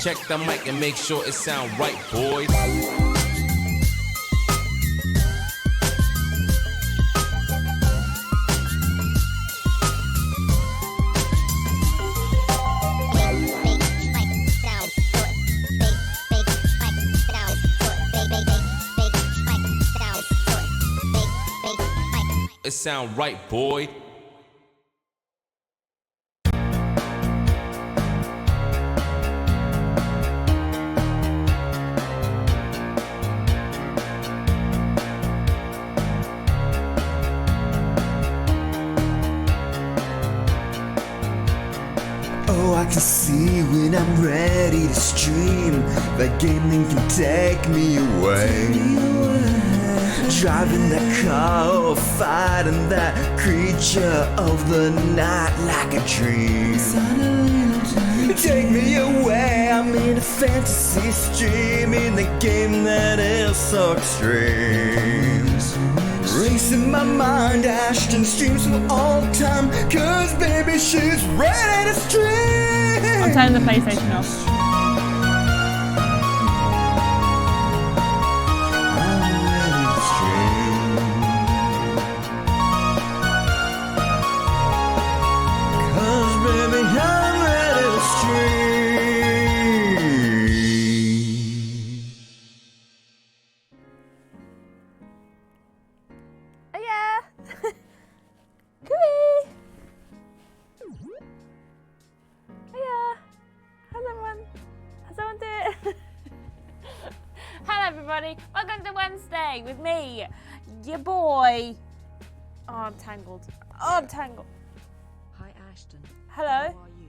Check the mic and make sure it sound right, boys. It sound right, boy. I can see when I'm ready to stream. That gaming can take me away. Driving that car or fighting that creature of the night like a dream. Take me away, I'm in a fantasy stream, in the game that is so extreme. Racing my mind, Ashton streams for all time, cause baby she's ready to stream. I'm turning the PlayStation off. Welcome to Wednesday with me, your boy. Oh, I'm tangled. Hi, Ashton. Hello. How are you?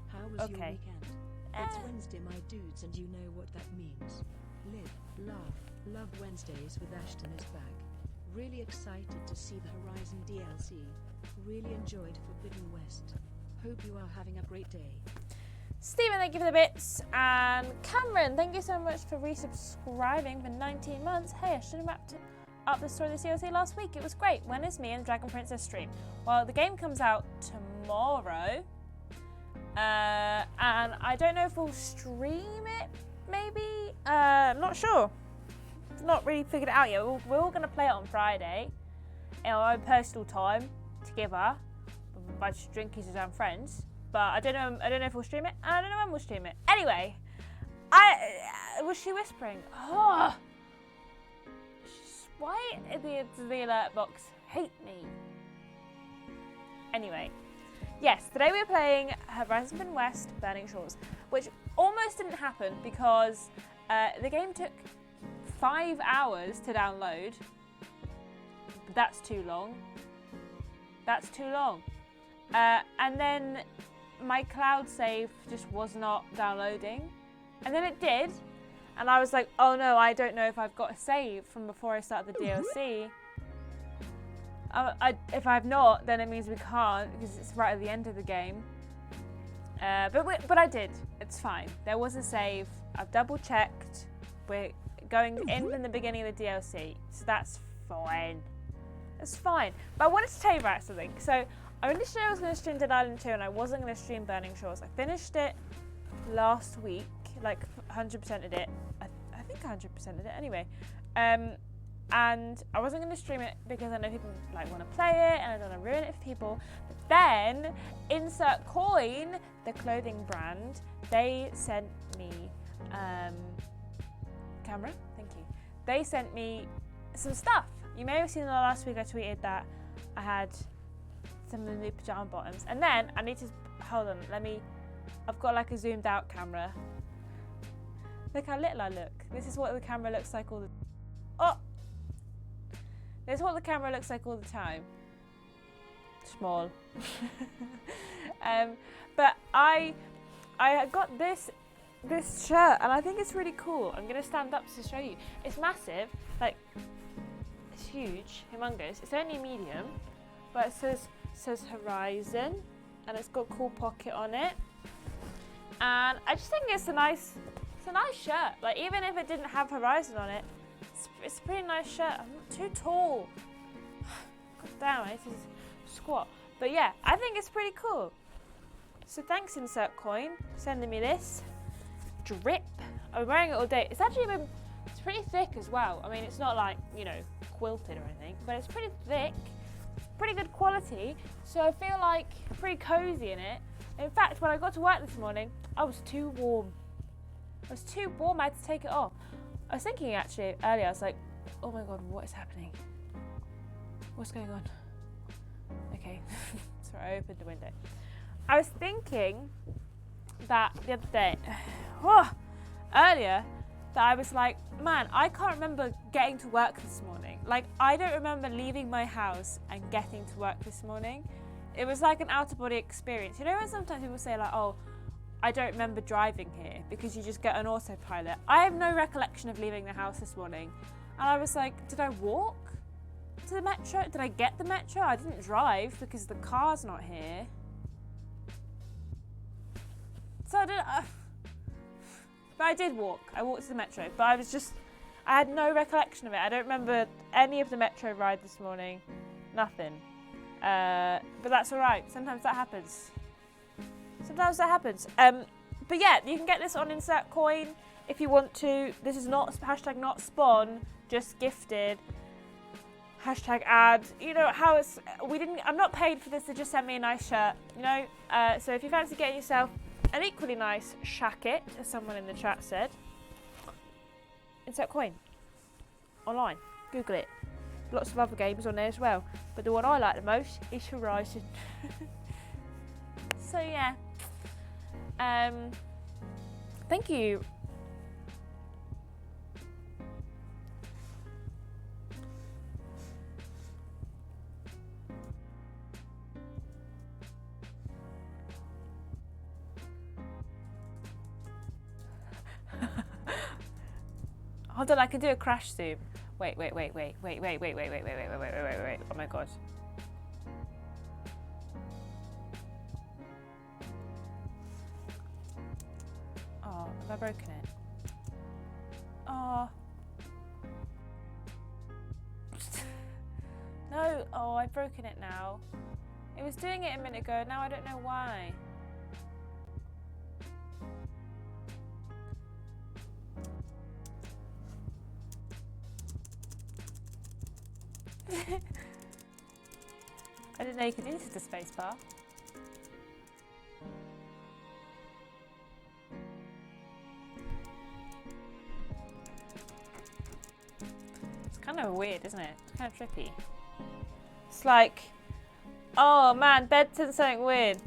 How was your Okay. weekend? It's Wednesday, my dudes, and you know what that means. Live, laugh, love Wednesdays with Ashton is back. Really excited to see the Horizon DLC. Really enjoyed Forbidden West. Hope you are having a great day. Stephen, thank you for the bits. And Cameron, thank you so much for resubscribing for 19 months. Hey, I should have wrapped up the story of the DLC last week. It was great. When is me and Dragon Princess stream? Well, the game comes out tomorrow. And I don't know if we'll stream it, maybe? I'm not sure. Not really figured it out yet. We're all going to play it on Friday in our own personal time together with a bunch of drinkies and friends. But I don't know if we'll stream it, and I don't know when we'll stream it. Anyway, was she whispering? Oh, why the alert box hate me? Anyway, yes, today we're playing Horizon Forbidden West Burning Shores, which almost didn't happen because the game took 5 hours to download. That's too long. That's too long. And then my cloud save just was not downloading, and then it did, and I was like, oh no, I don't know if I've got a save from before I started the DLC. If I've not, then it means we can't, because it's right at the end of the game. But I did. It's fine. There was a save. I've double checked. We're going in from the beginning of the DLC, so that's fine. It's fine. But I wanted to tell you about something. So I initially was going to stream Dead Island 2 and I wasn't going to stream Burning Shores. I finished it last week, like 100%ed it. I think 100%ed it anyway. And I wasn't going to stream it because I know people like want to play it and I don't want to ruin it for people. But then, Insert Coin, the clothing brand, they sent me, camera, thank you. They sent me some stuff. You may have seen last week I tweeted that I had some of the new pajama bottoms, and then I need to hold on. I've got like a zoomed out camera. Look how little I look. This is what the camera looks like all the. Oh! That's what the camera looks like all the time. Small. But I got this shirt and I think it's really cool. I'm gonna stand up to show you. It's massive, like it's huge, humongous. It's only medium, but it says Horizon, and it's got a cool pocket on it. And I just think it's a nice shirt. Like even if it didn't have Horizon on it, it's a pretty nice shirt. I'm not too tall. God damn, I need to squat. But yeah, I think it's pretty cool. So thanks Insert Coin for sending me this. Drip. I'm wearing it all day. It's pretty thick as well. I mean, it's not like, you know, quilted or anything, but it's pretty thick. Pretty good quality. So I feel like pretty cozy in it. In fact, when I got to work this morning, I was too warm. I had to take it off. I was thinking actually earlier, I was like, oh my God, what is happening? What's going on? Okay, sorry, I opened the window. I was thinking that the other day, earlier, that I was like, man, I can't remember getting to work this morning. Like, I don't remember leaving my house and getting to work this morning. It was like an out-of-body experience. You know when sometimes people say like, oh, I don't remember driving here because you just get an autopilot. I have no recollection of leaving the house this morning. And I was like, did I walk to the metro? Did I get the metro? I didn't drive because the car's not here. So but I did walk. I walked to the metro, but I had no recollection of it. I don't remember any of the metro ride this morning. Nothing. But that's all right. Sometimes that happens. But yeah, you can get this on Insert Coin if you want to. This is not #not spawn, just gifted. #ad. You know how it's. I'm not paid for this. They just sent me a nice shirt. You know. So if you fancy getting yourself an equally nice shacket, as someone in the chat said, Insert Coin online. Google it. Lots of other games on there as well, but the one I like the most is Horizon. So yeah, thank you. Hold on, I can do a crash zoom. Wait. Oh my God. Oh, have I broken it? Oh. No, oh, I've broken it now. It was doing it a minute ago, now I don't know why. I didn't know you could use the spacebar. It's kind of weird, isn't it? It's kind of trippy. It's like, oh man, bed said something weird.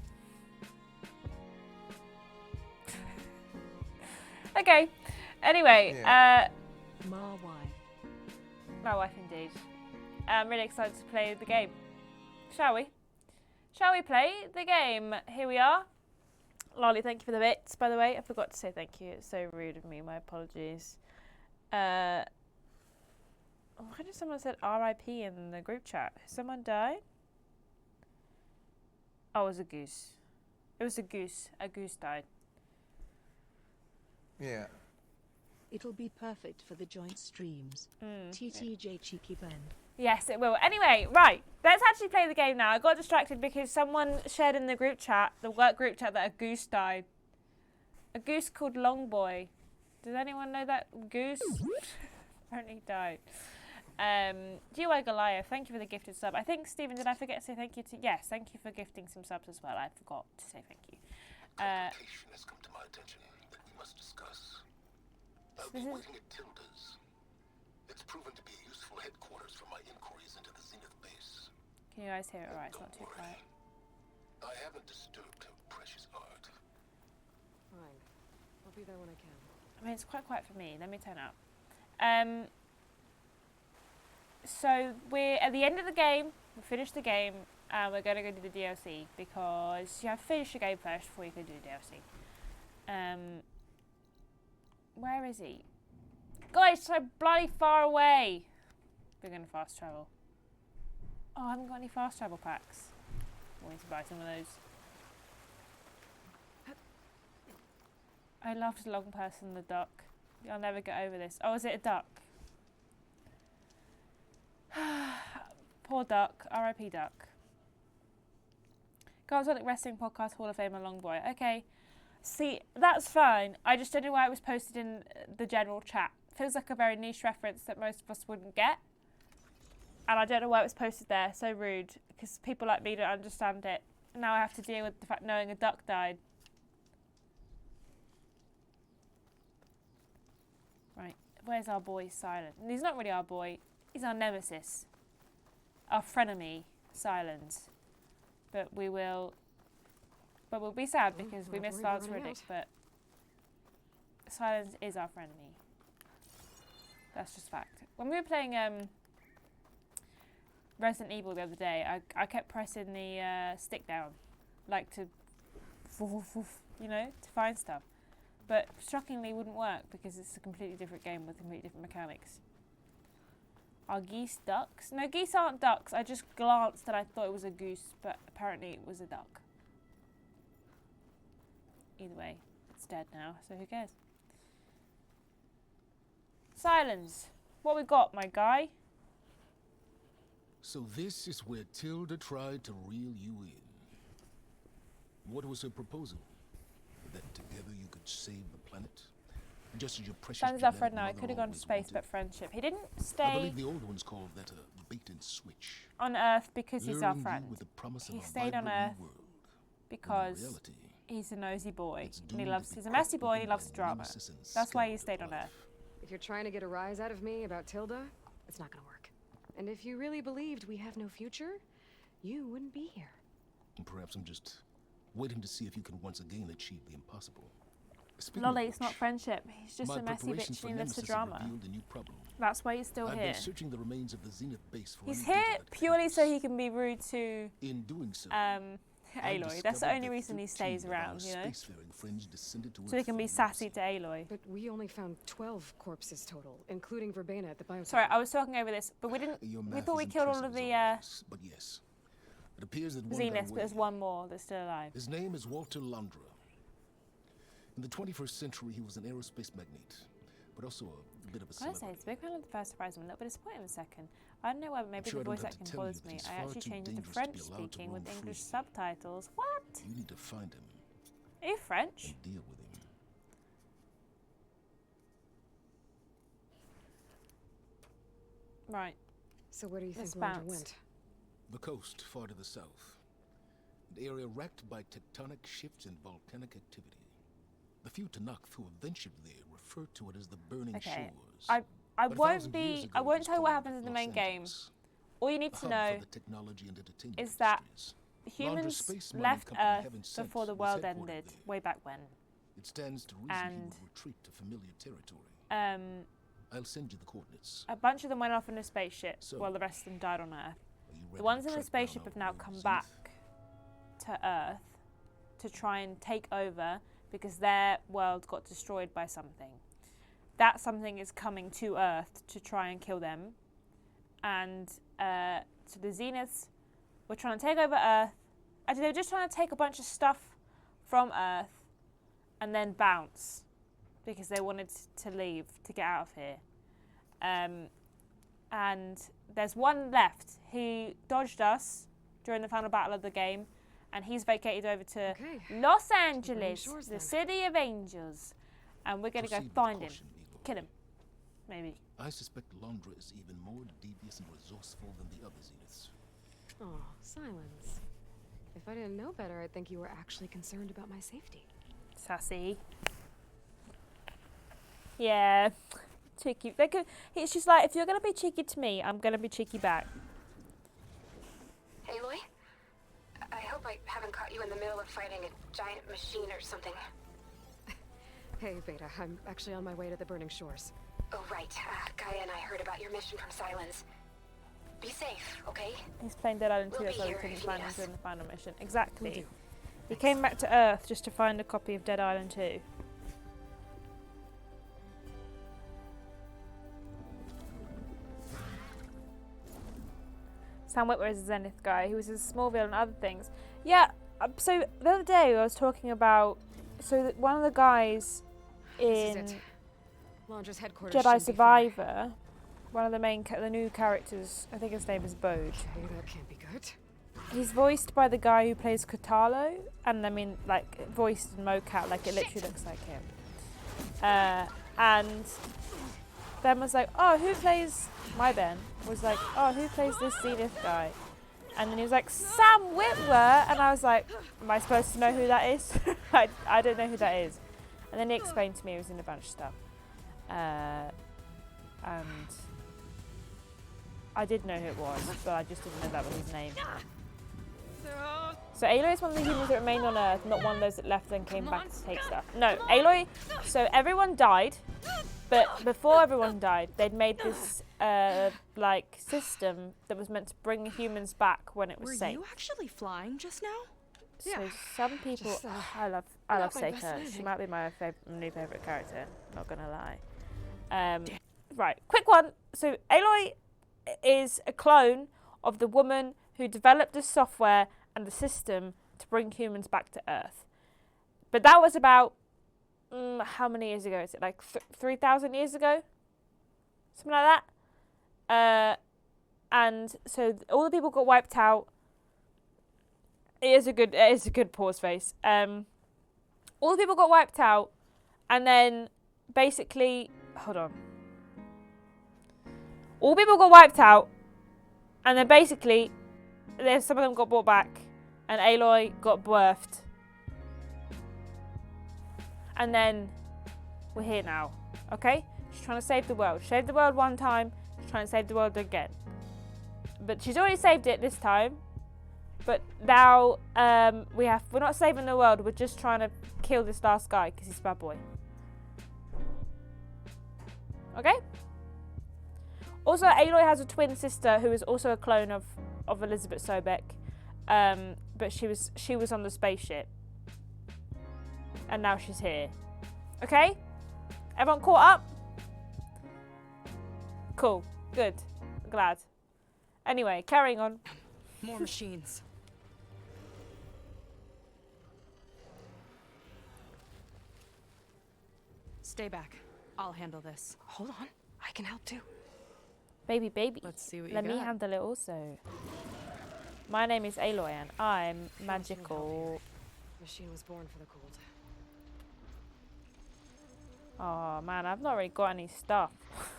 Okay. Anyway, My wife. My wife indeed. I'm really excited to play the game. Shall we? Shall we play the game? Here we are. Lolly, thank you for the bits, by the way. I forgot to say thank you. It's so rude of me. My apologies. Why did someone said RIP in the group chat? Someone died? Oh, it was a goose. It was a goose. A goose died. Yeah. It'll be perfect for the joint streams. TTJ Cheeky Ben. Yes, it will. Anyway, right. Let's actually play the game now. I got distracted because someone shared in the group chat, the work group chat, that a goose died. A goose called Longboy. Does anyone know that goose? Apparently died. GY Goliath, thank you for the gifted sub. I think, Stephen, did I forget to say thank you to... Yes, thank you for gifting some subs as well. I forgot to say thank you. Confrontation has come to my attention that we must discuss. I'll be waiting at Tilda's. It's proven to be a useful headquarters for my inquiries into the Zenith base. Can you guys hear it alright? It's not too quiet. I haven't disturbed her precious art. Fine. I'll be there when I can. I mean, it's quite quiet for me. Let me turn up. So we're at the end of the game. We finished the game, and we're going to go do the DLC because you have to finish the game first before you can do the DLC. Where is he? Guys, so bloody far away. We're going to fast travel. Oh, I haven't got any fast travel packs. I need to buy some of those. I loved the long person, the duck. I'll never get over this. Oh, is it a duck? Poor duck. R.I.P. duck. Carlsonic Wrestling Podcast Hall of Famer Long Boy. Okay. See, that's fine. I just don't know why it was posted in the general chat. Feels like a very niche reference that most of us wouldn't get. And I don't know why it was posted there. So rude. Because people like me don't understand it. Now I have to deal with the fact knowing a duck died. Right. Where's our boy Silent? And he's not really our boy. He's our nemesis. Our frenemy, Silence. But we'll be sad because we missed Lance Riddick, but Silence is our frenemy. That's just fact. When we were playing Resident Evil the other day, I kept pressing the stick down, like to, you know, to find stuff. But shockingly, it wouldn't work because it's a completely different game with completely different mechanics. Are geese ducks? No, geese aren't ducks. I just glanced and I thought it was a goose, but apparently it was a duck. Either way, it's dead now, so who cares? Silence. What we got, my guy? So this is where Tilda tried to reel you in. What was her proposal? That together you could save the planet? Just as your precious Silence is our genetic friend now. He mother could have gone to always space, wanted. but friendship. He didn't I stay believe the old ones called that a bait and switch. on Earth because he's our Luring you friend. with the promise of He a stayed on vibrant Earth new world. because When in reality, he's a nosy boy it's and he doomed loves. to be He's a messy boy and he crushed loves open by drama. nemesis and That's why he scourge stayed of on life. Earth. If you're trying to get a rise out of me about Tilda, it's not gonna work. And if you really believed we have no future, you wouldn't be here. And perhaps I'm just waiting to see if you can once again achieve the impossible. Speaking Lolly, of it's not which, friendship. He's just my a messy preparations bitch for and he lives for Nemesis have drama. revealed a new problem. That's why he's still I've here. been searching the remains of the Zenith base for He's any data here that purely so helps. he can be rude to In doing so, Aloy. That's the only reason he stays around, you know? So he can be sassy to Aloy. But we only found 12 corpses total, including Verbena at the biotech. Sorry, I was talking over this, but we didn't. We thought we killed all of the But yes, it appears that one got Zeniths, but away. there's one more that's still alive. His name is Walter Landra. In the 21st century, he was an aerospace magnate, but also a bit of a I gotta celebrity. say, it's a big fan of the first surprise. I'm a little bit disappointed in the second. I don't know why, but maybe sure the I don't voice have to acting tell you bothers that me. he's I far actually too changed it to dangerous to be French allowed to speaking with roam English free. subtitles. What? You need to find him Are you French? and deal with him. Right. So where do you Let's think Landra bounce. went? The coast, far to the south. An area racked by tectonic shifts and volcanic activity. The few Tanakh who have ventured there refer to it as the Burning Okay. Shores. I But won't 1,000 years be. ago, I it won't was tell you what called happens in the Los main game. Angeles, All you need a to hub know for the technology and entertainment is that industries. humans space mining left company Earth Heaven Sent before the was world headquartered ended, there. way back when. It stands to reason he And- would retreat to familiar territory. Um, I'll send you the coordinates. a bunch of them went off in a spaceship, So, while the rest of them died on Earth. Are you ready The to ones in the track down spaceship our have now own come Zenith? back to Earth to try and take over because their world got destroyed by something. That something is coming to Earth to try and kill them. And so the Zeniths were trying to take over Earth. Actually, they were just trying to take a bunch of stuff from Earth and then bounce because they wanted to leave, to get out of here. And there's one left. He dodged us during the final battle of the game, and he's vacated over to Okay. Los Angeles, Shores the then. city of angels. And we're going to go Proceed with find him. caution, Aloy. Kill him. Maybe. I suspect Landra is even more devious and resourceful than the other Zeniths. Oh, Silence. If I didn't know better, I'd think you were actually concerned about my safety. Sassy. Yeah. Cheeky. It's just like, if you're going to be cheeky to me, I'm going to be cheeky back. Aloy? I hope I haven't caught you in the middle of fighting a giant machine or something. Hey, Beta, I'm actually on my way to the Burning Shores. Oh, right. Gaia and I heard about your mission from Silence. Be safe, okay? He's playing Dead Island 2, We'll that's be why we here couldn't if you find need him us. during the final mission. Exactly. Will do. He came back to Earth just to find a copy of Dead Island 2. Sam Witwer is a Zenith guy. He was in Smallville and other things. Yeah, so the other day I was talking about... So that one of the guys This in is it. Laundra's headquarters Jedi shouldn't be far. Survivor, one of the the new characters, I think his name is Bode. Okay, that can't be good. He's voiced by the guy who plays Katalo, and I mean, like, voiced in mocap, like, it literally looks like him. And Ben was like, oh, who plays... My Ben was like, oh, who plays this Zenith guy? And then he was like, Sam Witwer! And I was like, am I supposed to know who that is? I don't know who that is. And then he explained to me he was in a bunch of stuff. And I did know who it was, but I just didn't know that was his name. So Aloy is one of the humans that remained on Earth, not one of those that left and came back to take stuff. No, Aloy, so everyone died, but before everyone died, they'd made this like system that was meant to bring humans back when it was Were safe. you actually flying just now? So Yeah, some people, just, I love not my best Seyka. She landing. might be my new favourite character. Not gonna lie. Right, quick one. So Aloy is a clone of the woman who developed the software and the system to bring humans back to Earth. But that was about how many years ago? Is it like 3,000 years ago? Something like that. And so all the people got wiped out. It is a good pause face. All the people got wiped out, and then basically, hold on. All people got wiped out, and then basically, some of them got brought back, and Aloy got birthed. And then, we're here now, okay? She's trying to save the world. She saved the world one time, she's trying to save the world again. But she's already saved it this time. But now, we're not saving the world, we're just trying to kill this last guy, because he's a bad boy. Okay? Also, Aloy has a twin sister who is also a clone of Elizabeth Sobek, but she was on the spaceship, and now she's here. Okay, everyone caught up? Cool, good, glad. Anyway, carrying on. More machines. Stay back. I'll handle this. Hold on, I can help too. Baby. Let's see what you Let me got. handle it also. My name is Aloy and I'm magical. Machine was born for the cold. Oh man, I've not really got any stuff.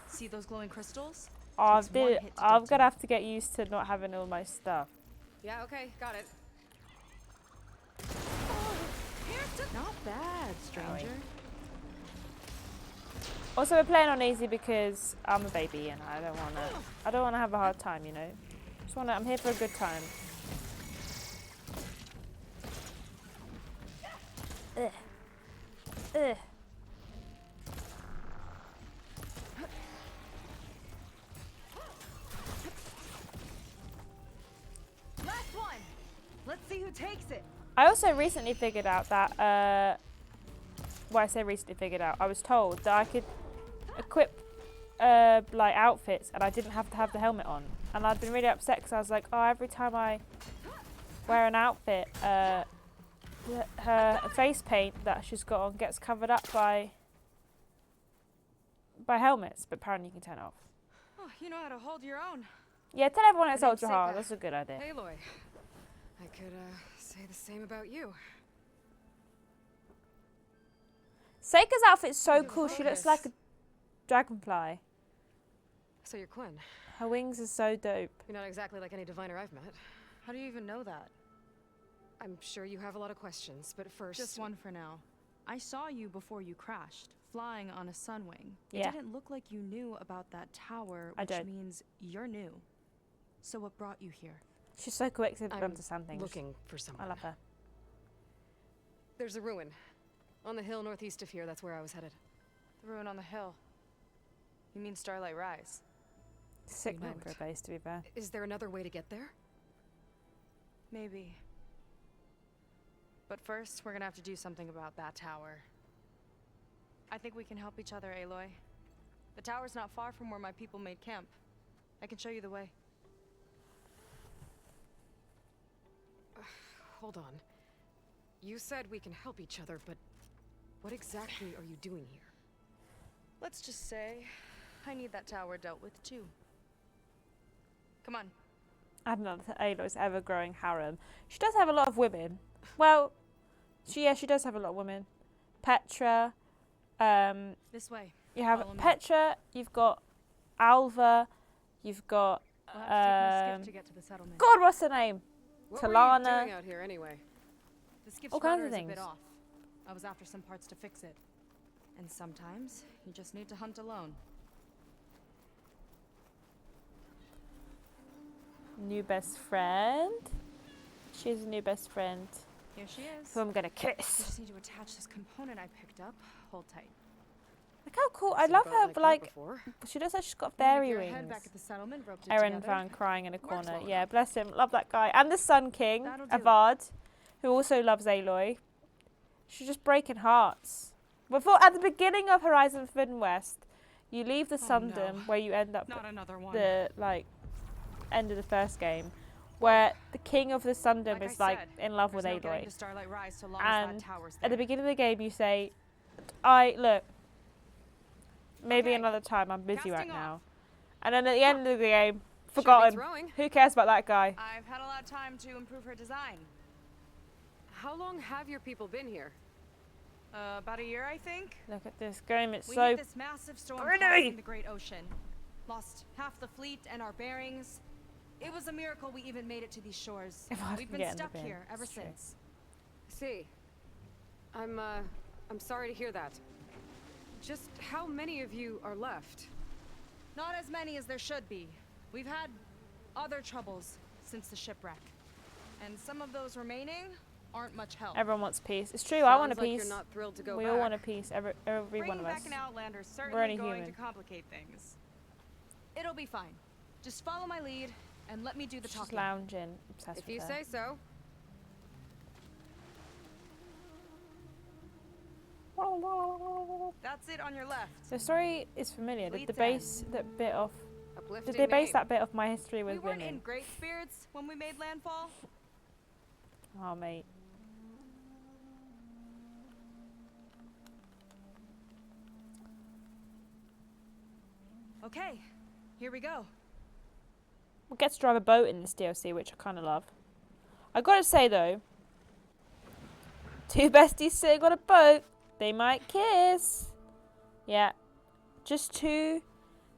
See those glowing crystals? Oh, Takes one hit to I'm do gonna two. have to get used to not having all my stuff. Yeah, okay, got it. Not bad, stranger. Also, we're playing on easy because I'm a baby and I don't wanna have a hard time, you know. I'm here for a good time. Ugh. Ugh. Last one. Let's see who takes it. I also recently figured out that, well, I say recently figured out, I was told that I could equip, like, outfits and I didn't have to have the helmet on. And I'd been really upset because I was like, oh, every time I wear an outfit, her face paint that she's got on gets covered up by helmets, but apparently you can turn it off. Oh, you know how to hold your own. Yeah, tell everyone it's My name's ultra hard. Seyka. That's a good idea. Aloy. I could, say the same about you. Seyka's outfit's so Good cool. She looks focus. like a dragonfly. So you're Quinn. Her wings are so dope. You're not exactly like any diviner I've met. How do you even know that? I'm sure you have a lot of questions, but first... Just one for now. I saw you before you crashed, flying on a sunwing. Yeah. It didn't look like you knew about that tower, I which don't. means you're new. So what brought you here? She's so quick to I'm understand things. looking for someone. I love her. There's a ruin. On the hill northeast of here, that's where I was headed. The ruin on the hill. You mean Starlight Rise? Sickening know for a it. base, to be fair. Is there another way to get there? Maybe. But first, we're gonna have to do something about that tower. I think we can help each other, Aloy. The tower's not far from where my people made camp. I can show you the way. Hold on. You said we can help each other, but what exactly are you doing here? Let's just say I need that tower dealt with too. Come on. I don't know if Aloy's ever growing harem. She does have a lot of women. Well, she does have a lot of women. Petra. This way. You have Follow me. Petra. You've got Alva. You've got We'll have to take my skiff to get to the settlement. God, what's her name? What were you Talana. doing out here anyway? The skiff's all kinds rudder of is a bit things. off. I was after some parts to fix it. And sometimes you just need to hunt alone. New best friend. She's a new best friend. Here she is. Who I'm gonna I kiss. just need to attach this component I picked up. Hold tight. Look how cool. I Seen love a her. boat that Like before. she looks like she's got Leave fairy your wings. head back at the settlement, roped it Erin together. found crying in a Works corner. well Yeah, enough. bless him. Love that guy. And the Sun King, That'll do it. Avad, who also loves Aloy. She's just breaking hearts. Before, at the beginning of Horizon Forbidden West, you leave the Oh, Sundom no. where you end up Not another one. the end of the first game, where the king of the Sundom Like I is like said, in love There's with no getting Aloy. to Starlight Rise so long as And that tower's at the there. beginning of the game, you say, look, maybe Okay, another time. I'm busy right casting now. off. And then at the end of the game, Sure beats forgotten. rowing. Who cares about that guy? I've had a lot of time to improve her design. How long have your people been here? About a year, I think. Look at this game. It's We so hit this massive storm pretty. crossing the Great Ocean. Lost half the fleet and our bearings. It was a miracle we even made it to these shores. If I We've can been get in the stuck bin, here ever it's true. since. See, I'm sorry to hear that. Just how many of you are left? Not as many as there should be. We've had other troubles since the shipwreck. And some of those remaining aren't much help. Everyone wants peace. It's true. I want a Sounds like peace. you're not thrilled to go We back. all want a peace. Every one Bringing of back us. an Outlander is only certainly going human. to complicate things. It'll be fine. Just follow my lead and let me do the She's talking. lounging. Obsessed If with you her. say so. That's it on your left. The story is familiar. Did Fleet's the base that bit off? Uplifting Did they base name. that bit off my history We with weren't in women? great spirits when we made landfall. Oh mate. Okay, here we go. We get to drive a boat in this DLC, which I kind of love. I gotta say though, two besties sitting on a boat, they might kiss. Yeah, just two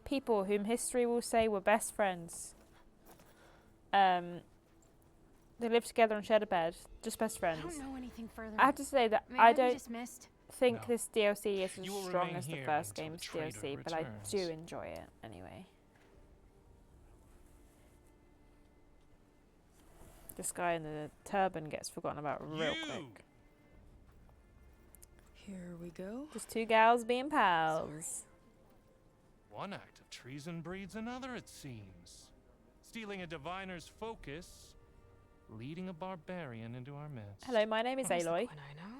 people whom history will say were best friends. They lived together and shared a bed, just best I friends. don't know anything further. I have to say that Maybe I I've been don't dismissed. think No. this DLC is You as will strong remain as the here first until game's the traitor DLC, but I do returns. enjoy it anyway. This guy in the turban gets forgotten about real quick. Here we go. Just two gals being pals. One act of treason breeds another, it seems. Stealing a diviner's focus, leading a barbarian into our midst. Hello, my name is Who's the Aloy. one I know?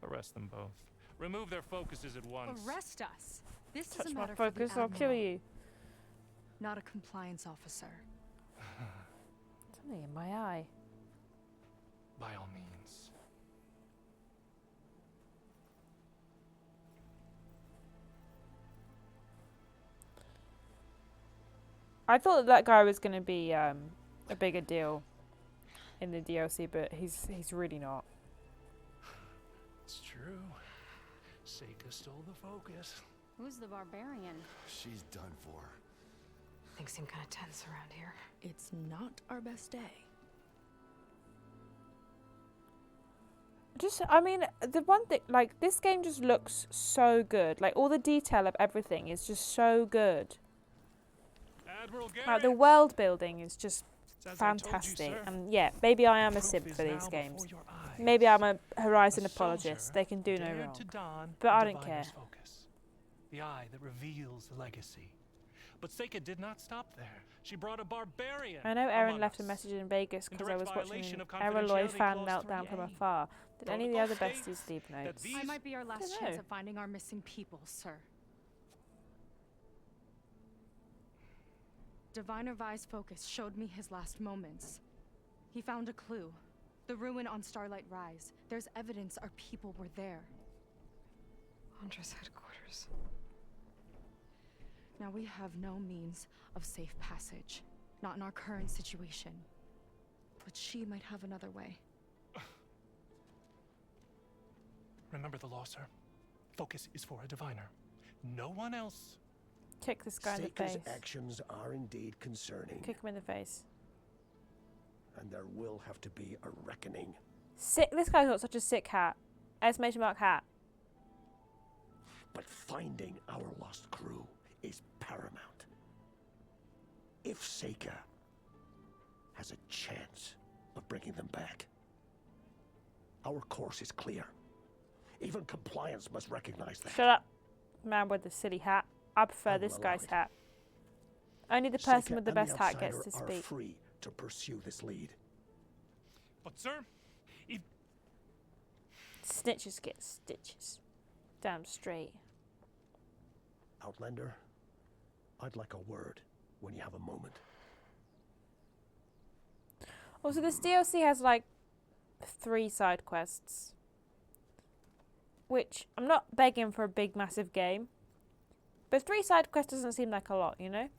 Arrest them both. Remove their focuses at once. Arrest us. This Touch is a my matter for the focus, I'll kill Admiral, you. not a compliance officer. Something in my eye. By all means. I thought that guy was going to be a bigger deal in the DLC, but he's really not. It's true. Seyka stole the focus. Who's the barbarian? She's done for. Things seem kind of tense around here. It's not our best day. I mean, the one thing, like, this game just looks so good. Like, all the detail of everything is just so good. Admiral Garrett. Like, the world building is just As I told you, fantastic. sir, And yeah, maybe I am a proof simp is for these now games. before your eyes. Maybe I'm a Horizon A apologist. soldier They can do no dared wrong. to don But the I don't diviner's care. Focus. The eye that reveals the legacy. But Seyka did not stop there. She brought a barbarian. I know Erin among left a us. message in Vegas In because I direct was watching violation of Erroloy confidentiality fan clause meltdown from 3A. afar. Did any of the other Protocol besties states leave that notes? these- I might be our last Dunno. chance of finding our missing people, sir. Diviner Vi's focus showed me his last moments. He found a clue. The ruin on Starlight Rise. There's evidence our people were there. Huntress headquarters. Now we have no means of safe passage. Not in our current situation. But she might have another way. Remember the law, sir. Focus is for a diviner. No one else. Kick this guy in the Seyka's face. actions are indeed concerning, Kick him in the face. and there will have to be a reckoning. Sick. This guy's got such a sick hat. Exclamation mark hat. But finding our lost crew is paramount. If Seyka has a chance of bringing them back, our course is clear. Even compliance must recognize that. Shut up, man with the silly hat. I prefer I will this allow guy's it. hat. Only the person Seyka with the and best hat gets outsider to are speak. free to pursue this lead. But, sir, if Snitches get stitches. Damn straight. Outlander, I'd like a word when you have a moment. Also, this DLC has like 3 side quests. Which, I'm not begging for a big, massive game. But 3 side quests doesn't seem like a lot, you know?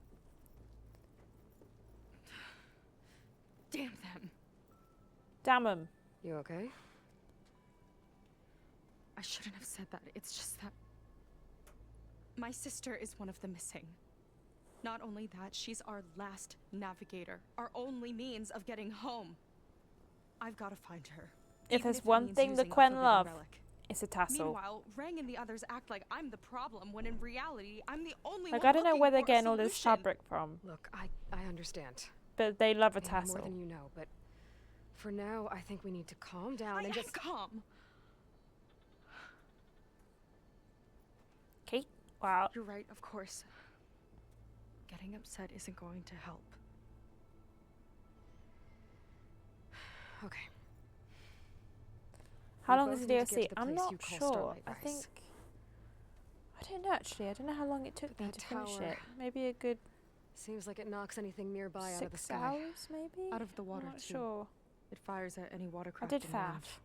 Damn them. Damn 'em. You okay? I shouldn't have said that. It's just that my sister is one of the missing. Not only that, she's our last navigator, our only means of getting home. I've got to find her. If even there's it one means thing the using a Quen forbidden love, relic. it's a tassel. Meanwhile, Rang and the others act like I'm the problem, when in reality, I'm the only Like, one I don't know looking where they're for a getting all this solution. fabric from. Look, I understand. But they love a Maybe more tassel. than you know, but for now, I think we need to calm down I and am just... calm. Okay. Wow. You're right, of course. Getting upset isn't going to help. Okay. How We long is both the need to get DLC? to the I'm place not you call sure. Starlight I Rise. think... I don't know, actually. I don't know how long it took But me that to finish tower- it. Maybe a good Seems like it knocks anything nearby out of the 6 sky. hours, maybe? Out of the water, I'm not too. sure. It fires at any I watercraft. did in range. faff.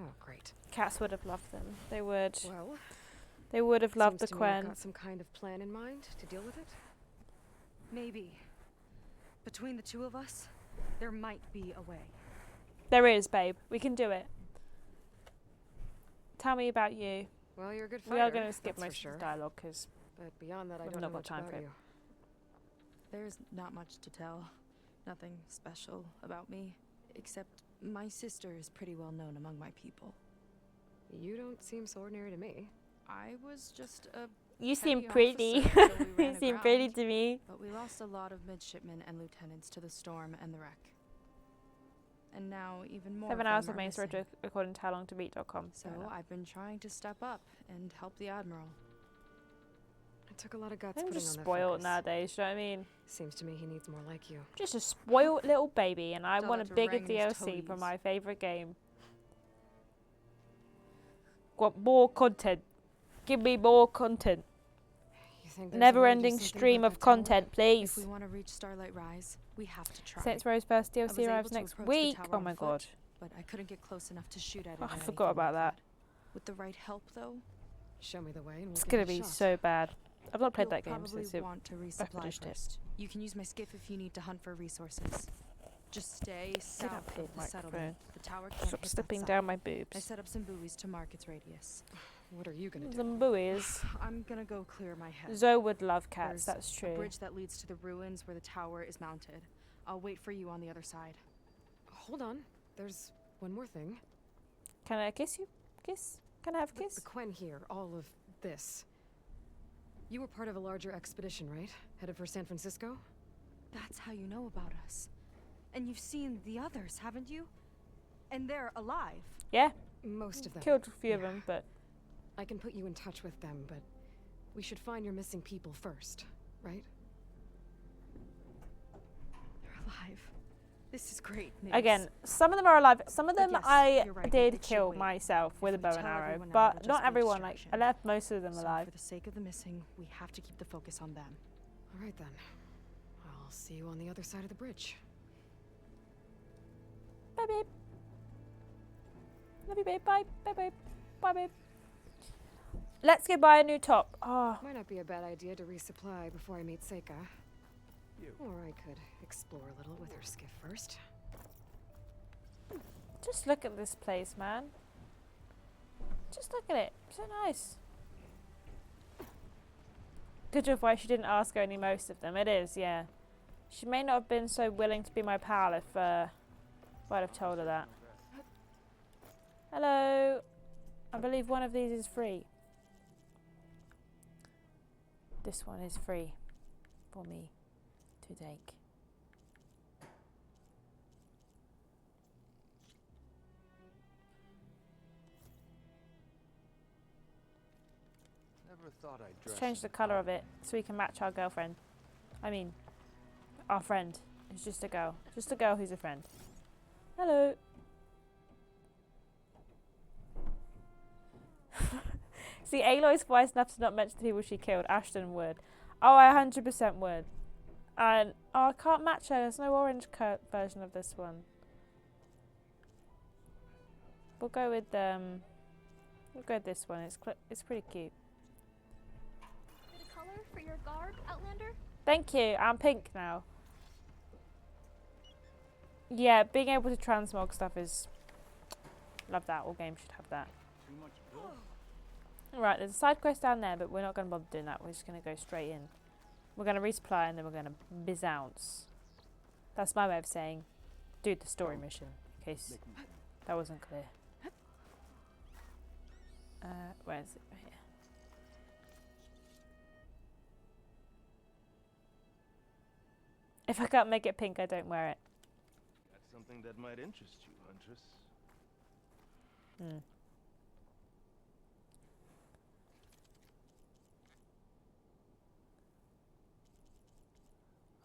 Oh, great. Cats would have loved them. They would. Well, They would have loved the seems to me you've Quen. got some kind of plan in mind to deal with it? Maybe. Between the two of us, there might be a way. There is, babe. We can do it. Tell me about you. Well, you're a good fighter. We are going to skip that's for most sure. of the dialogue because But beyond that, I We've don't not know got much time about for it. you. There's not much to tell. Nothing special about me. Except my sister is pretty well known among my people. You don't seem so ordinary to me. I was just a you seem petty pretty. officer until we You ran seem pretty aground. to me. But we lost a lot of midshipmen and lieutenants to the storm and the wreck. And now even more 7 of hours them of are main story missing. according to howlongtobeat.com. So I've been trying to step up and help the Admiral. It took a lot of guts I'm putting just on that spoiled focus. nowadays, you know what I mean? Seems to me he needs more like you. Just a spoiled little baby, and I Tell want a that to bigger Rang and his DLC for toadies. my favourite game. Want more content. Give me more content. You think there's a way to do Never-ending something stream about of that tower? content, If please. we want to reach Starlight Rise, we have to try. Saints Row's first I was DLC able arrives to next approach the week. tower Oh on my foot, god. But I couldn't get close enough to shoot at it. Oh, or I anything forgot about like that. With the right help, though, Show me the way and we'll It's give gonna it a be shot. so bad. I've not played you'll that game probably since it. want to resupply finished it. first. You can use my skiff if you need to hunt for resources. Just stay south uphold of the microphone. settlement. The tower can't Stop hit slipping that down side. my I boobs. set up some buoys to mark its radius. What are you gonna do? Some buoys. I'm gonna go clear my head. Zoe would love cats, There's that's a true. bridge that leads to the ruins where the tower is mounted. I'll wait for you on the other side. Hold on. There's one more thing. Can I kiss you? Kiss? Can I have a kiss? The Quen here, all of this. You were part of a larger expedition, right? Headed for San Francisco? That's how you know about us. And you've seen the others, haven't you? And they're alive. Yeah, Most of them. killed a few of Yeah. them, but I can put you in touch with them, but we should find your missing people first. right? They're alive. This is great news. Again, some of them are alive. Some of them yes, I you're right, did it should kill wait. myself with a If bow we and tell arrow, everyone now, but it'll just not be a everyone. Like I distraction. left most of them So alive. for the sake of the missing, we have to keep the focus on them. All right then. I'll see you on the other side of the bridge. Bye, babe. Love you, babe. Bye, bye, babe. Bye, babe. Let's go buy a new top. Oh, Might not be a bad idea to resupply before I meet Seyka. Or I could explore a little with her skiff first. just look at this place, man. Just look at it. So nice. Good job why she didn't ask only most of them. It is, yeah. She may not have been so willing to be my pal if I'd have told her that. Hello. I believe one of these is free. This one is free for me to take. Never thought I'd Let's change the colour of it so we can match our girlfriend. I mean, our friend. It's just a girl. Just a girl who's a friend. Hello. See, Aloy's wise enough to not mention the people she killed. Ashton would. Oh, I 100% would. And oh, I can't match her. There's no orange version of this one. We'll go with this one. It's pretty cute. Get a color for your garb, Outlander? Thank you. I'm pink now. Yeah, being able to transmog stuff is... Love that. All games should have that. Right, there's a side quest down there, but we're not going to bother doing that. We're just going to go straight in. We're going to resupply and then we're going to bizounce. That's my way of saying do the story mission, in case that wasn't clear. Where is it? Right here. If I can't make it pink, I don't wear it. That's something that might interest you, Huntress.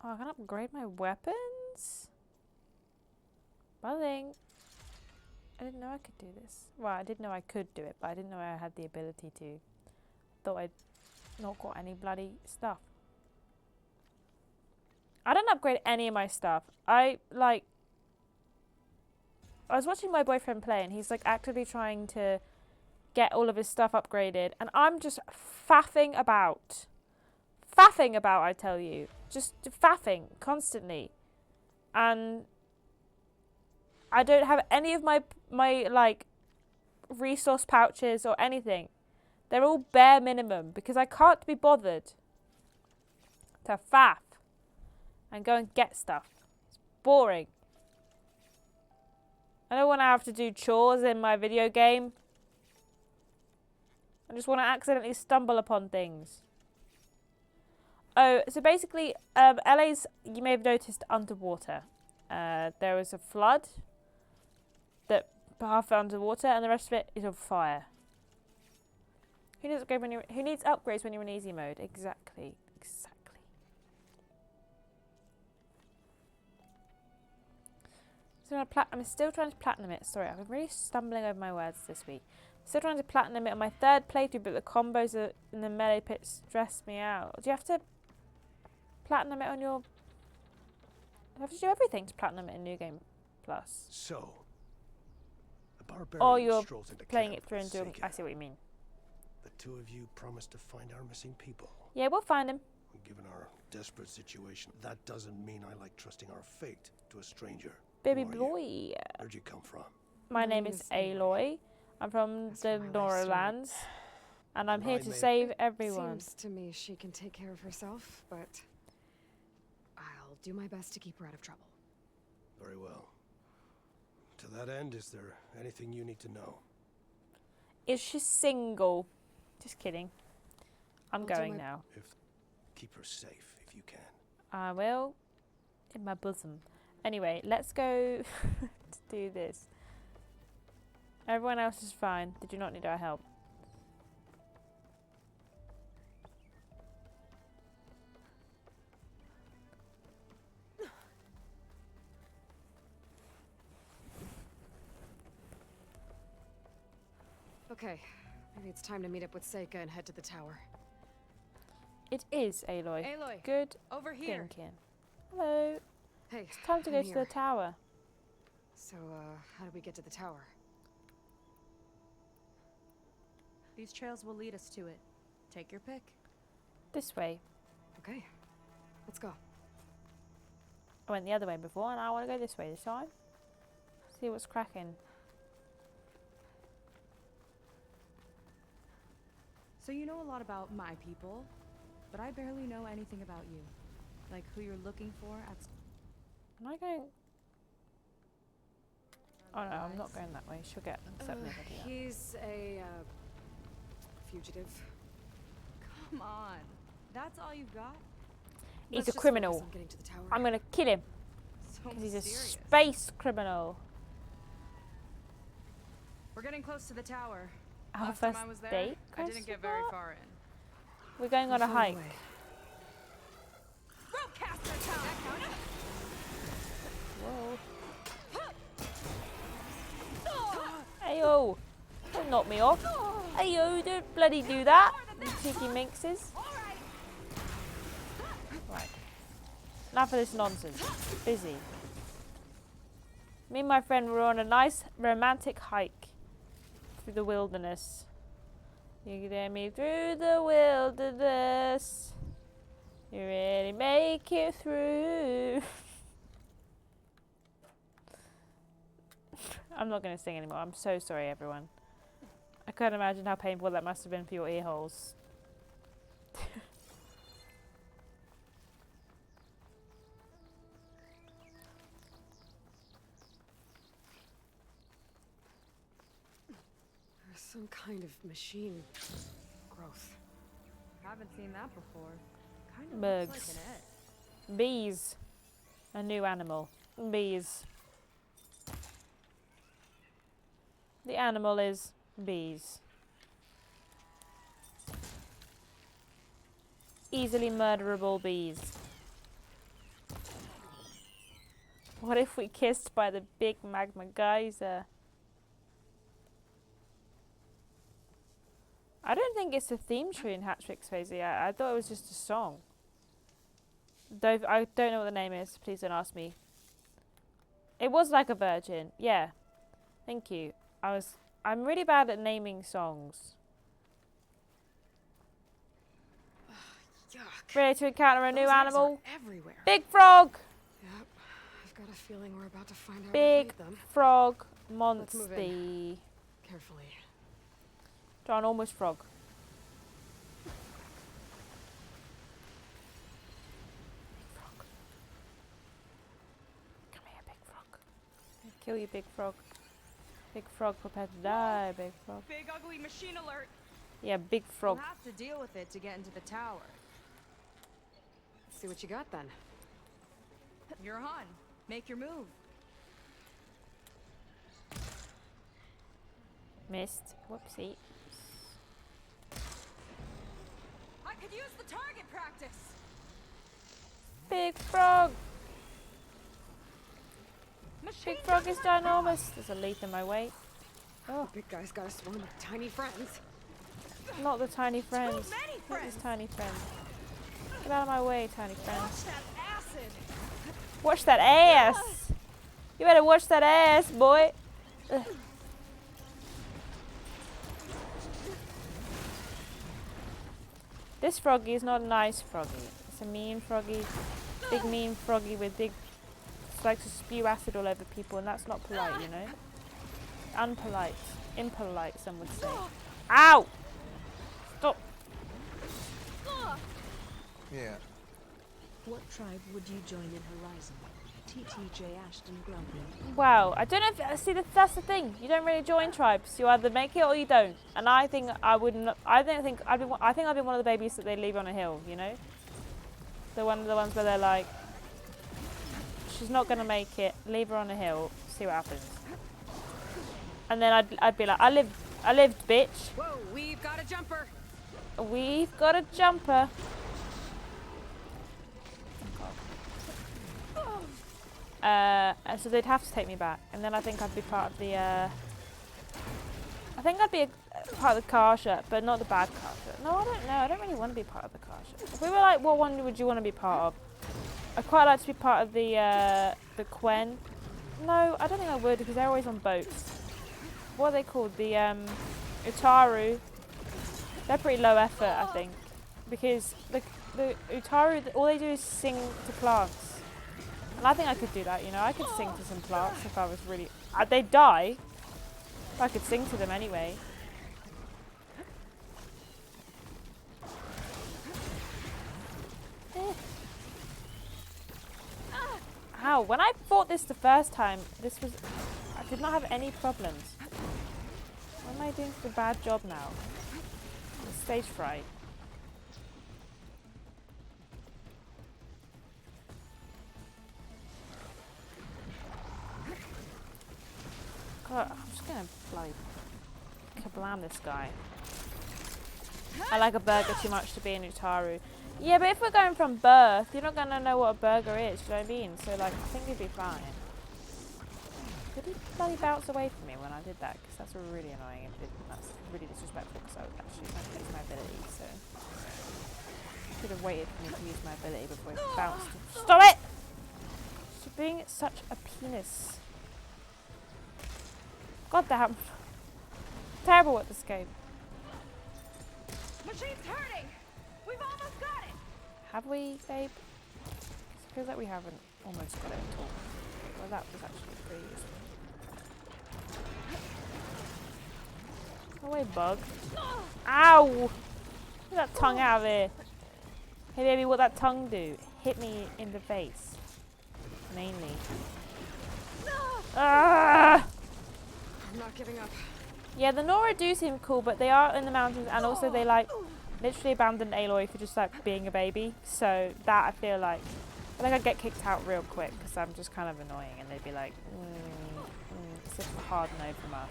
Oh, I can upgrade my weapons? Buzzing. I didn't know I could do this. Well, I did know I could do it, but I didn't know I had the ability to. Thought I'd not got any bloody stuff. I don't upgrade any of my stuff. I was watching my boyfriend play and he's like actively trying to get all of his stuff upgraded and I'm just faffing about. Faffing about, I tell you. Just faffing constantly. And I don't have any of my like resource pouches or anything. They're all bare minimum because I can't be bothered to faff and go and get stuff. It's boring. I don't want to have to do chores in my video game. I just want to accidentally stumble upon things. Oh, so basically, LA's, you may have noticed, underwater. There was a flood that half underwater and the rest of it is on fire. Who needs upgrades when you're in easy mode? Exactly. So I'm still trying to platinum it. Sorry, I've been really stumbling over my words this week. Still trying to platinum it on my third playthrough, but the combos in the melee pit stress me out. Do you have to platinum it on your... You have to do everything to platinum it in New Game Plus. So, a barbarian Or you're strolls into playing camp it through and with doing... Seyka. I see what you mean. The two of you promised to find our missing people. Yeah, we'll find him. Given our desperate situation, that doesn't mean I like trusting our fate to a stranger. Baby Who are you? boy. Where'd you come from? My name is Aloy. I'm from the Norlands. And I'm here to save everyone. Seems to me she can take care of herself, but I'll do my best to keep her out of trouble. Very well. To that end, is there anything you need to know? Is she single? Just kidding. I'm I'll do going my- now. Keep her safe if you can. I will. In my bosom. Anyway, let's go to do this. Everyone else is fine. They do not need our help. Okay, maybe it's time to meet up with Seyka and head to the tower. It is, Aloy. Aloy, Good over here. thinking. Hello. Hey, It's time to I'm go to the here. tower. So, how do we get to the tower? These trails will lead us to it. Take your pick. This way. Okay, let's go. I went the other way before, and I want to go this way this time. See what's cracking. So you know a lot about my people, but I barely know anything about you. Like who you're looking for at... Am I going... Oh no, I'm not going that way. She'll get upset with me. He's a, fugitive. Come on. That's all you got? He's Let's a just focus criminal. on getting to the tower. I'm gonna kill him. So Because he's a mysterious. space criminal. We're getting close to the tower. Our Last time first I was there, date? I didn't get very far in. We're going on a hike. Ropecaster tower! Whoa. Ayo! Don't knock me off. Ayo, don't bloody do that. You cheeky minxes. Right. Enough of this nonsense. Busy. Me and my friend were on a nice romantic hike through the wilderness. You can hear me through the wilderness. You really make it through. I'm not going to sing anymore. I'm so sorry, everyone. I can't imagine how painful that must have been for your ear holes. There's some kind of machine growth. Haven't seen that before. Kind of Bugs. looks like an egg. Bees. A new animal. Bees. The animal is bees. Easily murderable bees. What if we kissed by the big magma geyser? I don't think it's a theme tune in Hatch Fixie. I thought it was just a song. Though I don't know what the name is. Please don't ask me. It was like a virgin. Yeah. Thank you. I'm really bad at naming songs. Yuck. Ready to encounter a new Those eggs animal? are everywhere. Big frog! Yep. I've got a feeling we're about to find out Big what made them. frog Let's move monster. Carefully. John, almost frog. Come here, big frog. I'll kill you, big frog. Big frog, prepare to die, big frog. Big ugly machine alert! Yeah, big frog. We'll have to deal with it to get into the tower. Let's see what you got then. You're on. Make your move. Missed. Whoopsie. I could use the target practice. Big frog! Machine Big frog gun is alert! ginormous. There's a leaf in my way. Oh, The big guy's got a swarm of tiny friends. not the tiny friends. Too many Not friends. this tiny friend. Get out of my way, tiny friend. Watch that acid. Watch that ass! You better watch that ass, boy! Ugh. This froggy is not a nice froggy. It's a mean froggy. Big mean froggy with big... likes to spew acid all over people, and that's not polite, you know? Unpolite. Impolite, some would say. Ow! Stop! Yeah. What tribe would you join in Horizon? TTJ Ashton Grumpy. Wow, I don't know if... See, that's the thing. You don't really join tribes. You either make it or you don't. And I think I wouldn't... I think I'd be one of the babies that they leave on a hill, you know? The one of the ones where they're like... She's not going to make it. Leave her on a hill. See what happens. And then I'd be like, I lived, bitch. Whoa, we've got a jumper. We've got a jumper. So they'd have to take me back, and then I think I'd be part of the. I think I'd be part of the Kasha, but not the bad Kasha. No, I don't know. I don't really want to be part of the Kasha. If we were like, what one would you want to be part of? I'd quite like to be part of the Quen. No, I don't think I would because they're always on boats. What are they called? The Utaru. They're pretty low effort, I think, because the Utaru, all they do is sing to plants, and I think I could do that. You know, I could sing to some plants if I was really. They'd die, but I could sing to them anyway. Ow, when I fought this the first time, I did not have any problems. What am I doing for a bad job now? Stage fright. God, I'm just gonna bloody kablam this guy. I like a burger too much to be an Utaru. Yeah, but if we're going from birth, you're not gonna know what a burger is, you know what I mean? So like, I think you'd be fine. Did he bloody bounce away from me when I did that? Because that's really annoying. That's really disrespectful because I was actually trying to use my ability, so... Should have waited for me to use my ability before he bounced. Stop it! Stop being such a penis. God damn. Terrible at this game. Machine's turning! We've almost got it! Have we, babe? It feels like we haven't almost got it at all. Well, that was actually pretty easy. Go away, bug. Ow! Get that tongue out of here. Hey, baby, what that tongue do? Hit me in the face. Mainly. Ah! I'm not giving up. Yeah, the Nora do seem cool, but they are in the mountains, and also they like literally abandoned Aloy for just like being a baby. So that I feel like I'd get kicked out real quick because I'm just kind of annoying, and they'd be like, it's just a hard no from us.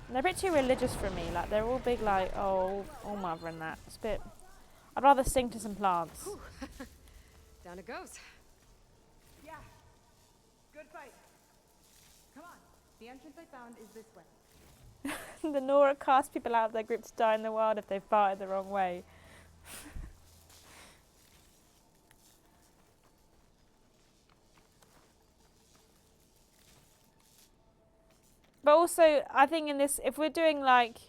And they're a bit too religious for me. Like they're all big, like oh mother and that. It's a bit. I'd rather sing to some plants. Down it goes. Yeah. Good fight. Come on. The entrance I found is this way. The Nora casts people out of their group to die in the wild if they farted the wrong way. But also, I think in this, if we're doing like,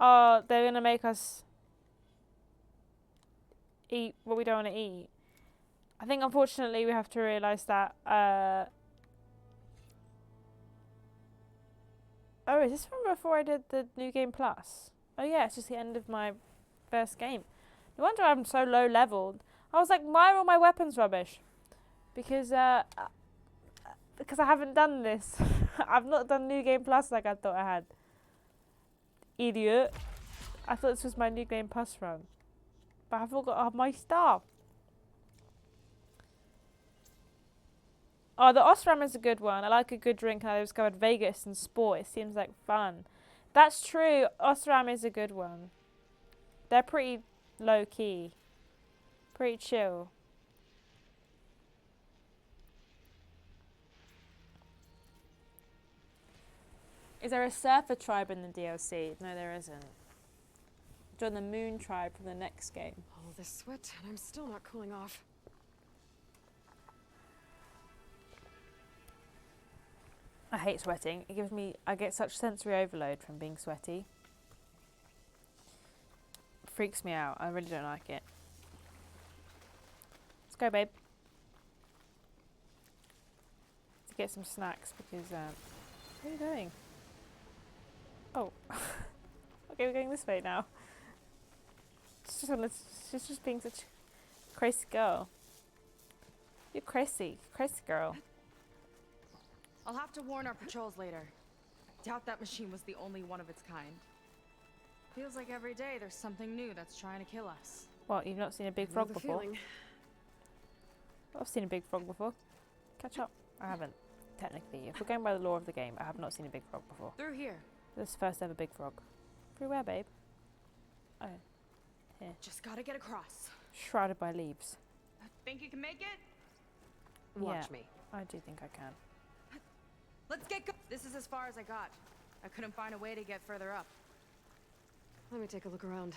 they're going to make us eat what we don't want to eat. I think unfortunately we have to realise that, oh, is this from before I did the New Game Plus? Oh yeah, it's just the end of my first game. No wonder I'm so low leveled. I was like, why are all my weapons rubbish? Because I haven't done this. I've not done New Game Plus like I thought I had. Idiot. I thought this was my New Game Plus run. But I forgot all my stuff. Oh, the Osram is a good one. I like a good drink, and I discovered Vegas and Sport. It seems like fun. That's true. Osram is a good one. They're pretty low-key. Pretty chill. Is there a surfer tribe in the DLC? No, there isn't. Join the Moon tribe for the next game. All this sweat, and I'm still not cooling off. I hate sweating. It gives me, I get such sensory overload from being sweaty. It freaks me out. I really don't like it. Let's go, babe. To get some snacks because, what are you doing? Oh. Okay, we're going this way now. She's just being such a crazy girl. You're crazy girl. I'll have to warn our patrols later. Doubt that machine was the only one of its kind. Feels like every day there's something new that's trying to kill us. What, you've not seen a big frog before? I've seen a big frog before. Catch up. I haven't, technically. If we're going by the law of the game, I have not seen a big frog before. Through here. This is the first ever big frog. Through where, babe? Oh, here. Just gotta get across. Shrouded by leaves. Think you can make it? Watch me. I do think I can. Let's get go. This is as far as I got. I couldn't find a way to get further up. Let me take a look around.